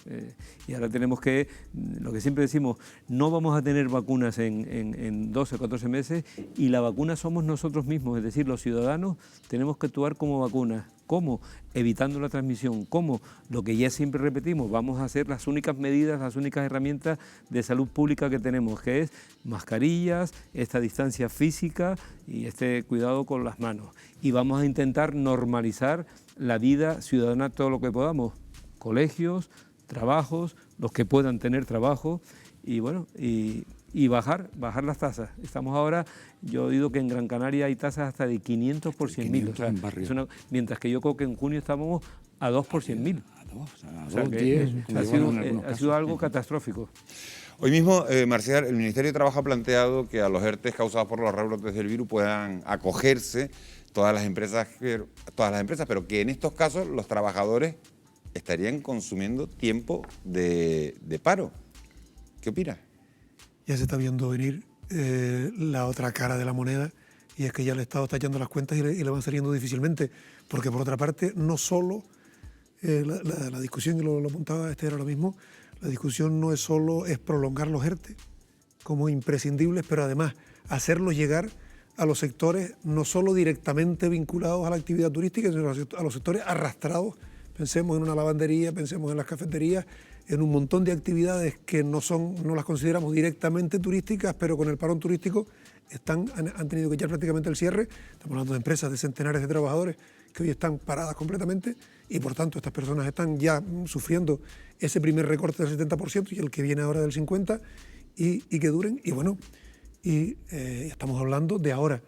Y ahora tenemos que, lo que siempre decimos, no vamos a tener vacunas en 12 o 14 meses, y la vacuna somos nosotros mismos, es decir, los ciudadanos tenemos que actuar como vacunas. ¿Cómo? Evitando la transmisión. ¿Cómo? Lo que ya siempre repetimos, vamos a hacer las únicas medidas, las únicas herramientas de salud pública que tenemos, que es mascarillas, esta distancia física y este cuidado con las manos. Y vamos a intentar normalizar la vida ciudadana todo lo que podamos. Colegios, trabajos, los que puedan tener trabajo, y bueno, y bajar las tasas. Estamos ahora, yo he oído que en Gran Canaria hay tasas hasta de 500 por 100.000. O sea, mientras que yo creo que en junio estábamos a 2 por 100.000. O sea, que ha sido algo catastrófico. Hoy mismo, Marcial, el Ministerio de Trabajo ha planteado que a los ERTE causados por los rebrotes del virus puedan acogerse todas las empresas, pero que en estos casos los trabajadores estarían consumiendo tiempo de paro. ¿Qué opinas? Ya se está viendo venir la otra cara de la moneda, y es que ya el Estado está echando las cuentas y le van saliendo difícilmente, porque por otra parte no solo la discusión, que lo apuntaba Esther ahora mismo, la discusión no es solo prolongar los ERTE como imprescindibles, pero además hacerlos llegar a los sectores no solo directamente vinculados a la actividad turística, sino a los sectores arrastrados. Pensemos en una lavandería, pensemos en las cafeterías, en un montón de actividades que no las consideramos directamente turísticas, pero con el parón turístico han tenido que echar prácticamente el cierre. Estamos hablando de empresas de centenares de trabajadores que hoy están paradas completamente, y por tanto estas personas están ya sufriendo ese primer recorte del 70% y el que viene ahora del 50% y que duren. Y bueno, estamos hablando de ahora,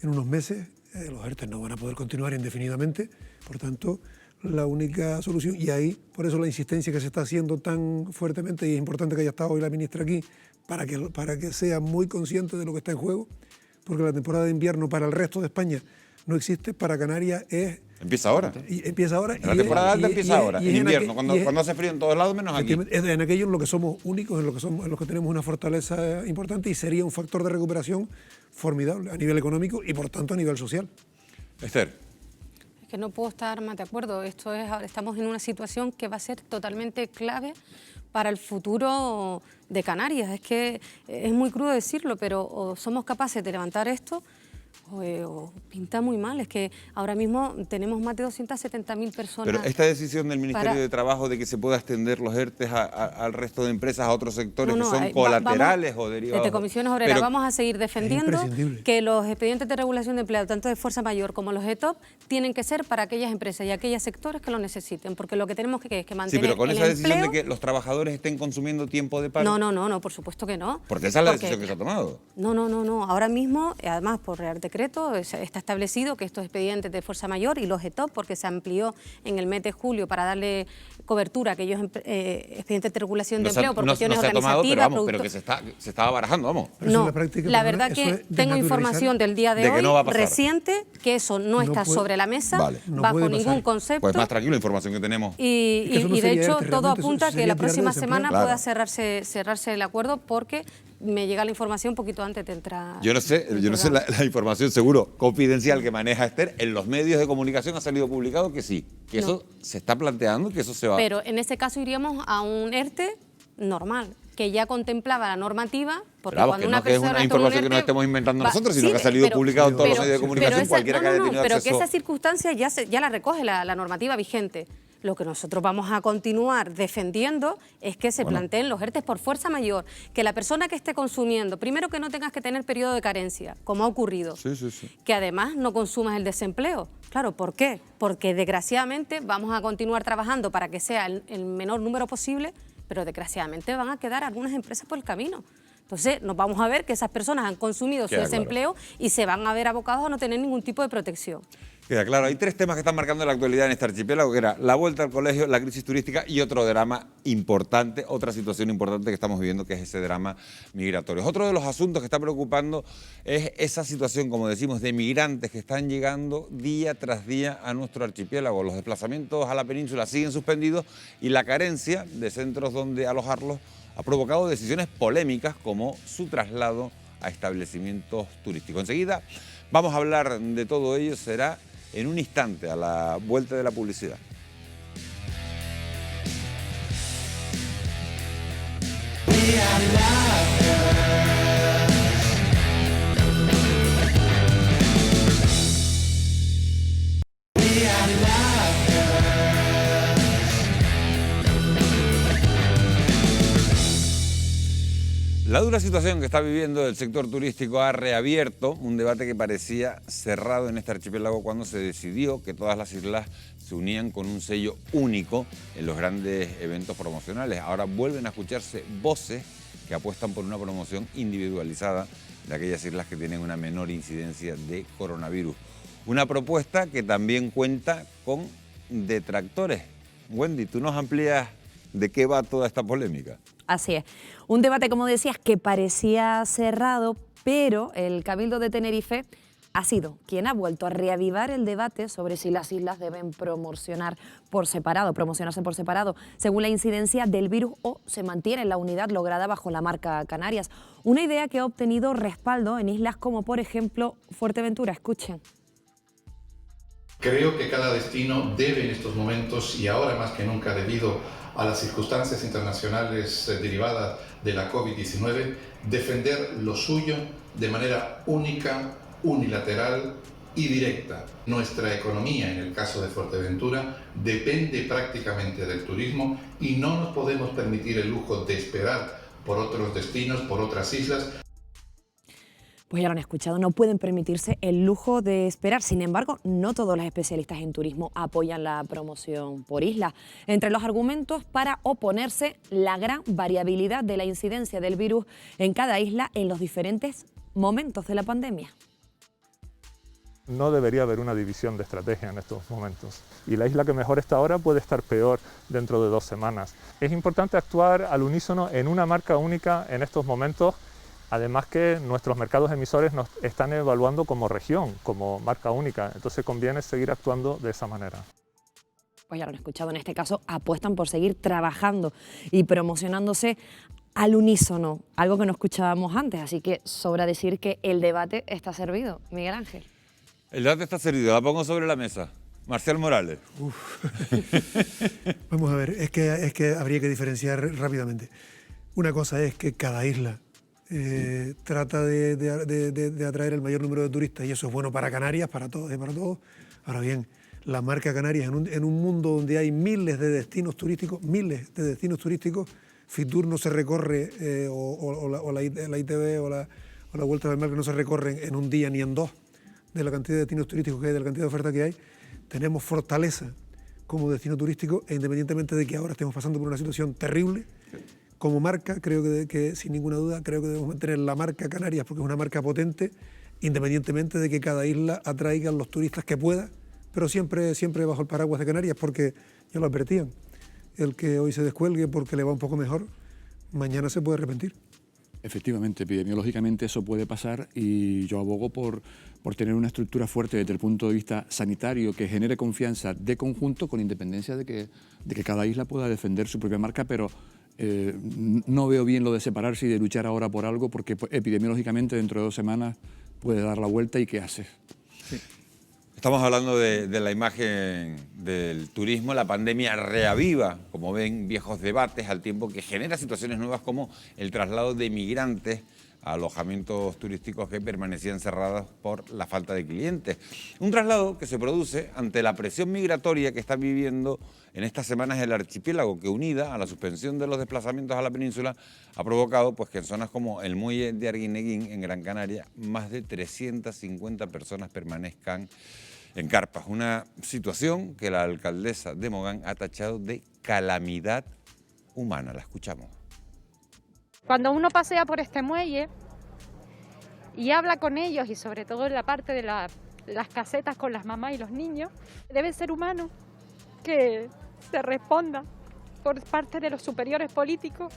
en unos meses, los ERTE no van a poder continuar indefinidamente, por tanto, la única solución, y ahí por eso la insistencia que se está haciendo tan fuertemente, y es importante que haya estado hoy la ministra aquí, para que sea muy consciente de lo que está en juego, porque la temporada de invierno para el resto de España no existe, para Canarias es... Empieza ahora. Empieza ahora. La temporada alta empieza ahora, en invierno, cuando hace frío en todos lados, menos aquí. Es en aquello en lo que somos únicos, en lo que tenemos una fortaleza importante, y sería un factor de recuperación formidable a nivel económico y por tanto a nivel social. Esther. Es que no puedo estar más de acuerdo. Estamos en una situación que va a ser totalmente clave para el futuro de Canarias. Es que es muy crudo decirlo, pero o somos capaces de levantar esto o pinta muy mal. Es que ahora mismo tenemos más de 270.000 personas. Pero esta decisión del Ministerio de Trabajo de que se pueda extender los ERTE al resto de empresas, a otros sectores que son colaterales o derivados. Desde Comisiones Obreras vamos a seguir defendiendo que los expedientes de regulación de empleo, tanto de fuerza mayor como los ETOP, tienen que ser para aquellas empresas y aquellos sectores que lo necesiten, porque lo que tenemos que mantener sí, pero con el esa decisión empleo, de que los trabajadores estén consumiendo tiempo de paro. No, por supuesto que no. Porque esa es la decisión que se ha tomado. No. Ahora mismo, además por Real Decreto, está establecido que estos expedientes de fuerza mayor y los ETOP, porque se amplió en el mes de julio para darle cobertura a aquellos expedientes de regulación de empleo por cuestiones organizativas. Pero que se estaba barajando, vamos. No, la verdad que tengo información del día de hoy reciente que eso no está sobre la mesa bajo ningún concepto. Pues más tranquilo, la información que tenemos. Y de hecho todo apunta a que la próxima semana pueda cerrarse el acuerdo, porque me llega la información un poquito antes de entrar. Yo no sé la información seguro confidencial que maneja Esther. En los medios de comunicación ha salido publicado que sí, que eso se está planteando, que eso se va. Pero en ese caso iríamos a un ERTE normal, que ya contemplaba la normativa, porque cuando una persona... es una información que no estemos inventando nosotros, sino que ha salido publicado en todos los medios de comunicación, cualquiera que haya tenido acceso. Pero que esa circunstancia ya la recoge la normativa vigente. Lo que nosotros vamos a continuar defendiendo es que se planteen los ERTE por fuerza mayor, que la persona que esté consumiendo, primero que no tengas que tener periodo de carencia, como ha ocurrido, que además no consumas el desempleo. Claro, ¿por qué? Porque desgraciadamente vamos a continuar trabajando para que sea el menor número posible, pero desgraciadamente van a quedar algunas empresas por el camino. Entonces nos vamos a ver que esas personas han consumido su desempleo y se van a ver abocados a no tener ningún tipo de protección. Queda claro, hay tres temas que están marcando la actualidad en este archipiélago, que era la vuelta al colegio, la crisis turística y otro drama importante, otra situación importante que estamos viviendo, que es ese drama migratorio. Otro de los asuntos que está preocupando es esa situación, como decimos, de migrantes que están llegando día tras día a nuestro archipiélago. Los desplazamientos a la península siguen suspendidos y la carencia de centros donde alojarlos ha provocado decisiones polémicas como su traslado a establecimientos turísticos. Enseguida vamos a hablar de todo ello, será en un instante, a la vuelta de la publicidad. La dura situación que está viviendo el sector turístico ha reabierto un debate que parecía cerrado en este archipiélago cuando se decidió que todas las islas se unían con un sello único en los grandes eventos promocionales. Ahora vuelven a escucharse voces que apuestan por una promoción individualizada de aquellas islas que tienen una menor incidencia de coronavirus. Una propuesta que también cuenta con detractores. Wendy, ¿tú nos amplías de qué va toda esta polémica? Así es. Un debate, como decías, que parecía cerrado, pero el Cabildo de Tenerife ha sido quien ha vuelto a reavivar el debate sobre si las islas deben promocionarse por separado, según la incidencia del virus, o se mantiene la unidad lograda bajo la marca Canarias. Una idea que ha obtenido respaldo en islas como, por ejemplo, Fuerteventura. Escuchen. Creo que cada destino debe en estos momentos, y ahora más que nunca debido a las circunstancias internacionales derivadas de la COVID-19, defender lo suyo de manera única, unilateral y directa. Nuestra economía, en el caso de Fuerteventura, depende prácticamente del turismo y no nos podemos permitir el lujo de esperar por otros destinos, por otras islas. Pues ya lo han escuchado, no pueden permitirse el lujo de esperar. Sin embargo, no todos los especialistas en turismo apoyan la promoción por isla. Entre los argumentos para oponerse, la gran variabilidad de la incidencia del virus en cada isla en los diferentes momentos de la pandemia. No debería haber una división de estrategia en estos momentos. Y la isla que mejor está ahora puede estar peor dentro de 2 semanas. Es importante actuar al unísono en una marca única en estos momentos. Además que nuestros mercados emisores nos están evaluando como región, como marca única, entonces conviene seguir actuando de esa manera. Pues ya lo han escuchado, en este caso apuestan por seguir trabajando y promocionándose al unísono, algo que no escuchábamos antes, así que sobra decir que el debate está servido. Miguel Ángel. El debate está servido, la pongo sobre la mesa. Marcial Morales. Vamos a ver, es que habría que diferenciar rápidamente. Una cosa es que cada isla trata de atraer el mayor número de turistas y eso es bueno para Canarias, para todos y para todos. Ahora bien, la marca Canarias en un mundo donde hay miles de destinos turísticos, Fitur no se recorre, o la ITV o la Vuelta del Mar, que no se recorren en un día ni en 2, de la cantidad de destinos turísticos que hay, de la cantidad de oferta que hay. Tenemos fortaleza como destino turístico e independientemente de que ahora estemos pasando por una situación terrible, como marca, creo que sin ninguna duda, creo que debemos mantener la marca Canarias porque es una marca potente, independientemente de que cada isla atraiga a los turistas que pueda, pero siempre bajo el paraguas de Canarias, porque ya lo advertían, el que hoy se descuelgue porque le va un poco mejor, mañana se puede arrepentir. Efectivamente, epidemiológicamente eso puede pasar y yo abogo por tener una estructura fuerte desde el punto de vista sanitario que genere confianza de conjunto con independencia de que cada isla pueda defender su propia marca, pero no veo bien lo de separarse y de luchar ahora por algo porque epidemiológicamente dentro de 2 semanas puede dar la vuelta y ¿qué hace? Sí. Estamos hablando de la imagen del turismo. La pandemia reaviva, como ven, viejos debates al tiempo que genera situaciones nuevas como el traslado de migrantes a alojamientos turísticos que permanecían cerrados por la falta de clientes. Un traslado que se produce ante la presión migratoria que está viviendo en estas semanas el archipiélago, que unida a la suspensión de los desplazamientos a la península ha provocado pues, que en zonas como el muelle de Arguineguín, en Gran Canaria, más de 350 personas permanezcan en carpas. Una situación que la alcaldesa de Mogán ha tachado de calamidad humana. La escuchamos. Cuando uno pasea por este muelle y habla con ellos, y sobre todo en la parte de las casetas con las mamás y los niños, debe ser humano que se responda por parte de los superiores políticos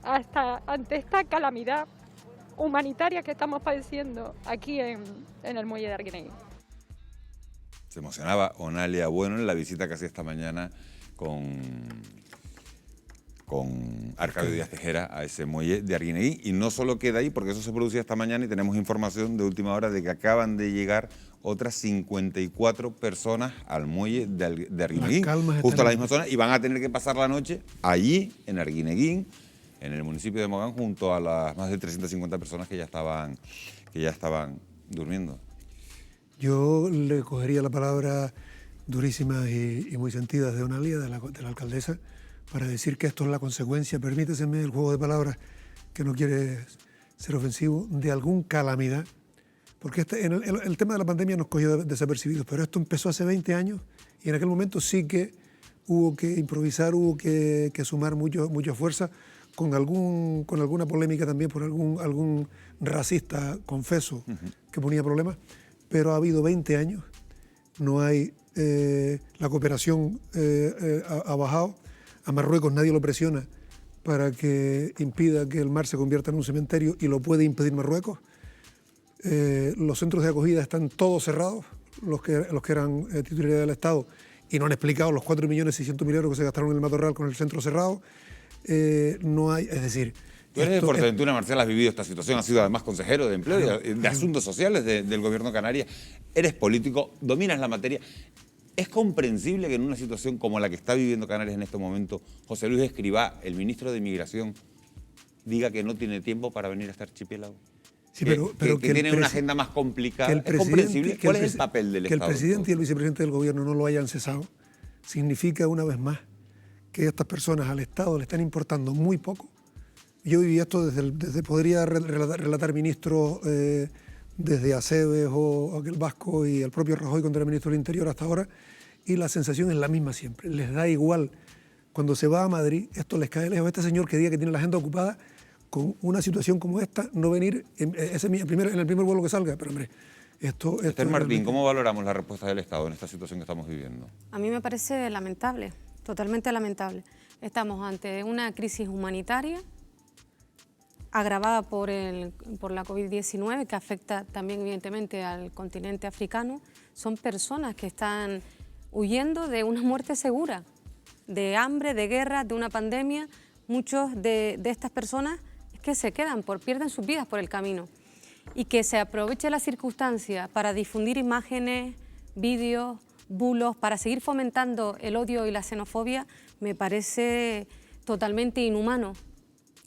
ante esta calamidad humanitaria que estamos padeciendo aquí en el muelle de Arguineguín. Se emocionaba Onalia Bueno en la visita que hacía esta mañana con Arcadio Díaz Tejera a ese muelle de Arguineguín. Y no solo queda ahí, porque eso se producía esta mañana y tenemos información de última hora de que acaban de llegar otras 54 personas al muelle de Arguineguín, justo a la misma zona, y van a tener que pasar la noche allí, en Arguineguín, en el municipio de Mogán, junto a las más de 350 personas que ya estaban durmiendo. Yo le cogería la palabra durísimas y muy sentidas de Onalia, de la alcaldesa, para decir que esto es la consecuencia, permíteseme el juego de palabras, que no quiere ser ofensivo, de algún calamidad, porque el tema de la pandemia nos cogió desapercibidos, pero esto empezó hace 20 años y en aquel momento sí que hubo que improvisar, hubo que sumar mucha fuerza, con alguna polémica también por algún racista confeso que ponía problemas, pero ha habido 20 años, no hay, la cooperación ha bajado, a Marruecos nadie lo presiona para que impida que el mar se convierta en un cementerio y lo puede impedir Marruecos. Los centros de acogida están todos cerrados, los que eran titularidad del Estado, y no han explicado los 4.600.000 euros que se gastaron en el Matorral con el centro cerrado. No hay, es decir... Tú eres de Fuerteventura, Marcial, has vivido esta situación, has sido además consejero de Empleo y de Asuntos Sociales del Gobierno de Canarias, eres político, dominas la materia. ¿Es comprensible que en una situación como la que está viviendo Canarias en este momento, José Luis Escrivá, el ministro de Migración, diga que no tiene tiempo para venir a este archipiélago? Sí, pero que tiene una agenda más complicada. ¿Es comprensible? ¿Cuál es el papel del Estado? Que el presidente y el vicepresidente del Gobierno no lo hayan cesado significa una vez más que estas personas al Estado le están importando muy poco. Yo viví esto podría relatar ministros desde Aceves o aquel Vasco y el propio Rajoy contra el ministro del Interior hasta ahora, y la sensación es la misma siempre. Les da igual. Cuando se va a Madrid, esto les cae lejos. Este señor que diga que tiene la agenda ocupada con una situación como esta, no venir en el primer vuelo que salga. Pero hombre, esto Esther Martín, ¿cómo valoramos la respuesta del Estado en esta situación que estamos viviendo? A mí me parece lamentable, totalmente lamentable. Estamos ante una crisis humanitaria agravada por la COVID-19, que afecta también evidentemente al continente africano. Son personas que están huyendo de una muerte segura, de hambre, de guerra, de una pandemia. Muchos de estas personas es que se quedan, pierden sus vidas por el camino. Y que se aproveche la circunstancia para difundir imágenes, vídeos, bulos, para seguir fomentando el odio y la xenofobia, me parece totalmente inhumano.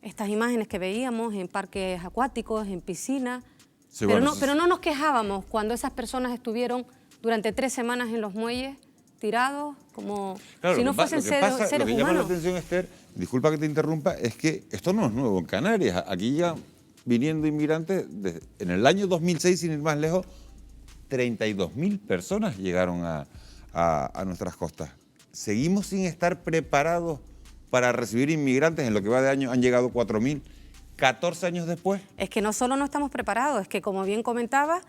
Estas imágenes que veíamos en parques acuáticos, en piscinas, sí, pero no nos quejábamos cuando esas personas estuvieron durante 3 semanas en los muelles, tirados, como claro, si no fuesen seres humanos. Lo que llama la atención, Esther, disculpa que te interrumpa, es que esto no es nuevo en Canarias. Aquí ya viniendo inmigrantes, en el año 2006, sin ir más lejos, 32.000 personas llegaron a nuestras costas. Seguimos sin estar preparados para recibir inmigrantes. En lo que va de año han llegado 4.000, 14 años después. Es que no solo no estamos preparados, es que, como bien comentaba,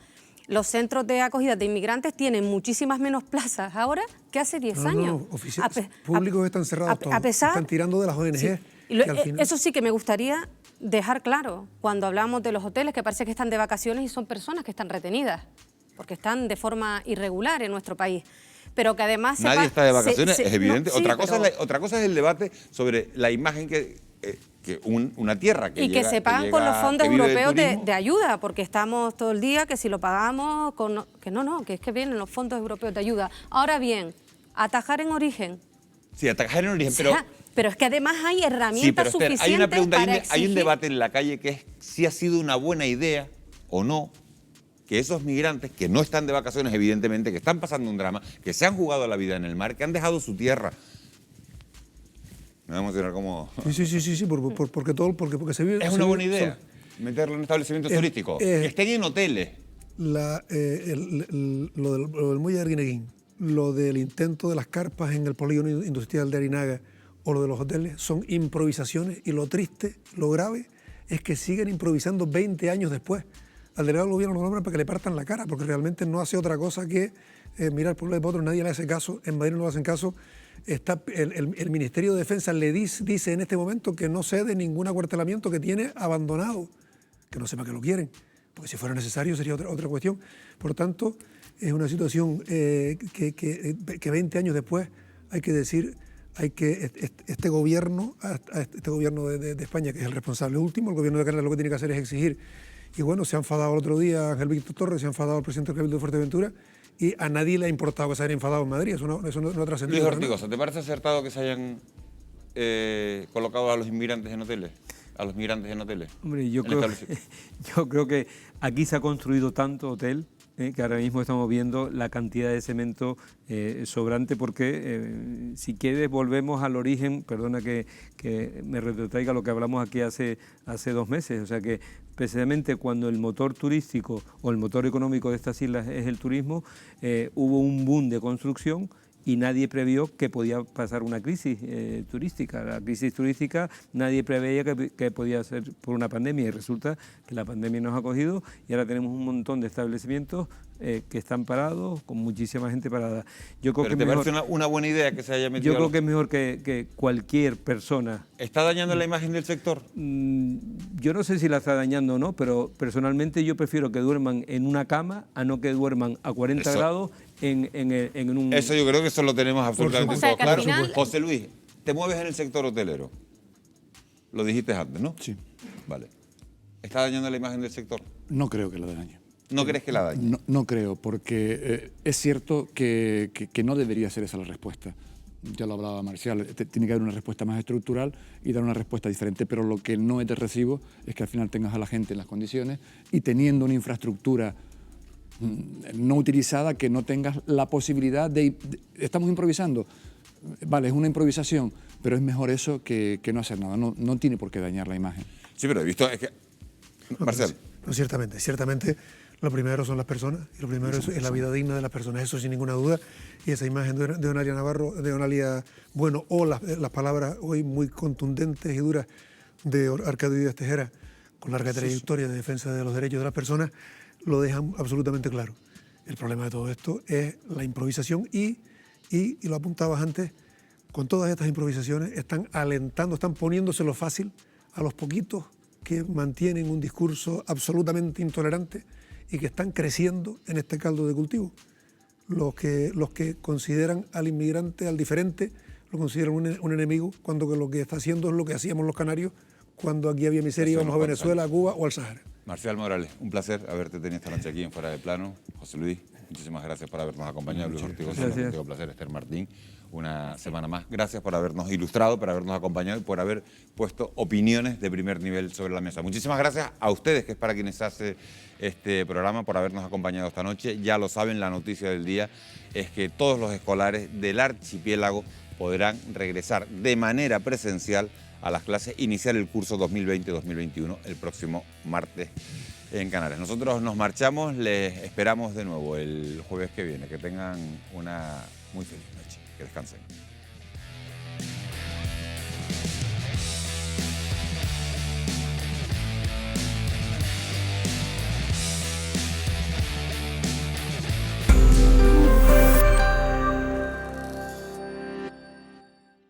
los centros de acogida de inmigrantes tienen muchísimas menos plazas ahora que hace 10 años. Oficiales públicos están cerrados todos, están tirando de las ONG. Sí. Eso sí que me gustaría dejar claro, cuando hablamos de los hoteles, que parece que están de vacaciones y son personas que están retenidas, porque están de forma irregular en nuestro país. Pero que además... Nadie está de vacaciones, es evidente. No, sí, otra cosa es el debate sobre la imagen que una tierra que y llega, que se pagan con los fondos europeos de ayuda, porque estamos todo el día que si lo pagamos, que es que vienen los fondos europeos de ayuda. Ahora bien, atajar en origen. Sí, atajar en origen, pero es que además hay herramientas suficientes hay una pregunta, para exigir... hay un debate en la calle que es si ha sido una buena idea o no que esos migrantes que no están de vacaciones, evidentemente, que están pasando un drama, que se han jugado la vida en el mar, que han dejado su tierra. Me va a emocionar como... Sí, porque se vive... Es una buena idea meterlo en establecimientos turísticos, que estén en hoteles. Lo del muelle de Arguineguín, lo del intento de las carpas en el polígono industrial de Arinaga o lo de los hoteles son improvisaciones, y lo triste, lo grave, es que siguen improvisando 20 años después. Al delegado del gobierno lo nombran para que le partan la cara, porque realmente no hace otra cosa que mirar por un lado y por otro. Nadie le hace caso, en Madrid no le hacen caso. El Ministerio de Defensa le dice en este momento que no cede ningún acuartelamiento que tiene abandonado, que no sepa que lo quieren, porque si fuera necesario sería otra cuestión. Por tanto, es una situación que 20 años después hay que decir, este gobierno de España, que es el responsable último, el gobierno de Canarias lo que tiene que hacer es exigir. Y bueno, se ha enfadado el otro día Ángel Víctor Torres, se ha enfadado el presidente del Cabildo de Fuerteventura, y a nadie le ha importado que se hayan enfadado en Madrid. Eso no ha trascendido. Luis Ortigosa, ¿te parece acertado que se hayan colocado a los inmigrantes en hoteles? A los migrantes en hoteles. Hombre, yo creo que aquí se ha construido tanto hotel que ahora mismo estamos viendo la cantidad de cemento sobrante, porque si quieres volvemos al origen, perdona que me retrotraiga lo que hablamos aquí hace 2 meses, o sea que precisamente cuando el motor turístico o el motor económico de estas islas es el turismo, hubo un boom de construcción y nadie previó que podía pasar una crisis turística. La crisis turística nadie preveía que podía ser por una pandemia, y resulta que la pandemia nos ha cogido y ahora tenemos un montón de establecimientos que están parados, con muchísima gente parada. Yo creo ¿Pero te parece una buena idea que se haya metido? Yo creo que es mejor que cualquier persona... ¿Está dañando la imagen del sector? Yo no sé si la está dañando o no, pero personalmente yo prefiero que duerman en una cama a no que duerman a 40 grados en un... Eso yo creo que eso lo tenemos absolutamente todo claro. Final... José Luis, ¿te mueves en el sector hotelero? Lo dijiste antes, ¿no? Sí. Vale. ¿Está dañando la imagen del sector? No creo que la dañe. ¿No crees que la dañe? No creo, porque es cierto que no debería ser esa la respuesta. Ya lo hablaba Marcial, tiene que haber una respuesta más estructural y dar una respuesta diferente, pero lo que no es de recibo es que al final tengas a la gente en las condiciones y teniendo una infraestructura no utilizada, que no tengas la posibilidad de... Estamos improvisando, vale, es una improvisación, pero es mejor eso que no hacer nada, no tiene por qué dañar la imagen. Sí, pero he visto... Marcial. No, ciertamente Lo primero son las personas, y lo primero es la vida digna de las personas, eso sin ninguna duda. Y esa imagen de Onalia Navarro, de Onalia Bueno, o las palabras hoy muy contundentes y duras de Arcadio Díaz Tejera, con larga trayectoria de defensa de los derechos de las personas, lo dejan absolutamente claro. El problema de todo esto es la improvisación y lo apuntabas antes, con todas estas improvisaciones están alentando, están poniéndoselo fácil a los poquitos que mantienen un discurso absolutamente intolerante y que están creciendo en este caldo de cultivo. Los que consideran al inmigrante, al diferente, lo consideran un enemigo, cuando lo que está haciendo es lo que hacíamos los canarios cuando aquí había miseria, íbamos a Venezuela, a Cuba o al Sahara. Marcial Morales, un placer haberte tenido esta noche aquí en Fuera de Plano. José Luis, muchísimas gracias por habernos acompañado. Luis Ortigosa, un placer. Esther Martín, una semana más. Gracias por habernos ilustrado, por habernos acompañado y por haber puesto opiniones de primer nivel sobre la mesa. Muchísimas gracias a ustedes, que es para quienes hace este programa, por habernos acompañado esta noche. Ya lo saben, la noticia del día es que todos los escolares del archipiélago podrán regresar de manera presencial a las clases, iniciar el curso 2020-2021 el próximo martes en Canarias. Nosotros nos marchamos, les esperamos de nuevo el jueves que viene. Que tengan una muy feliz noche, que descansen.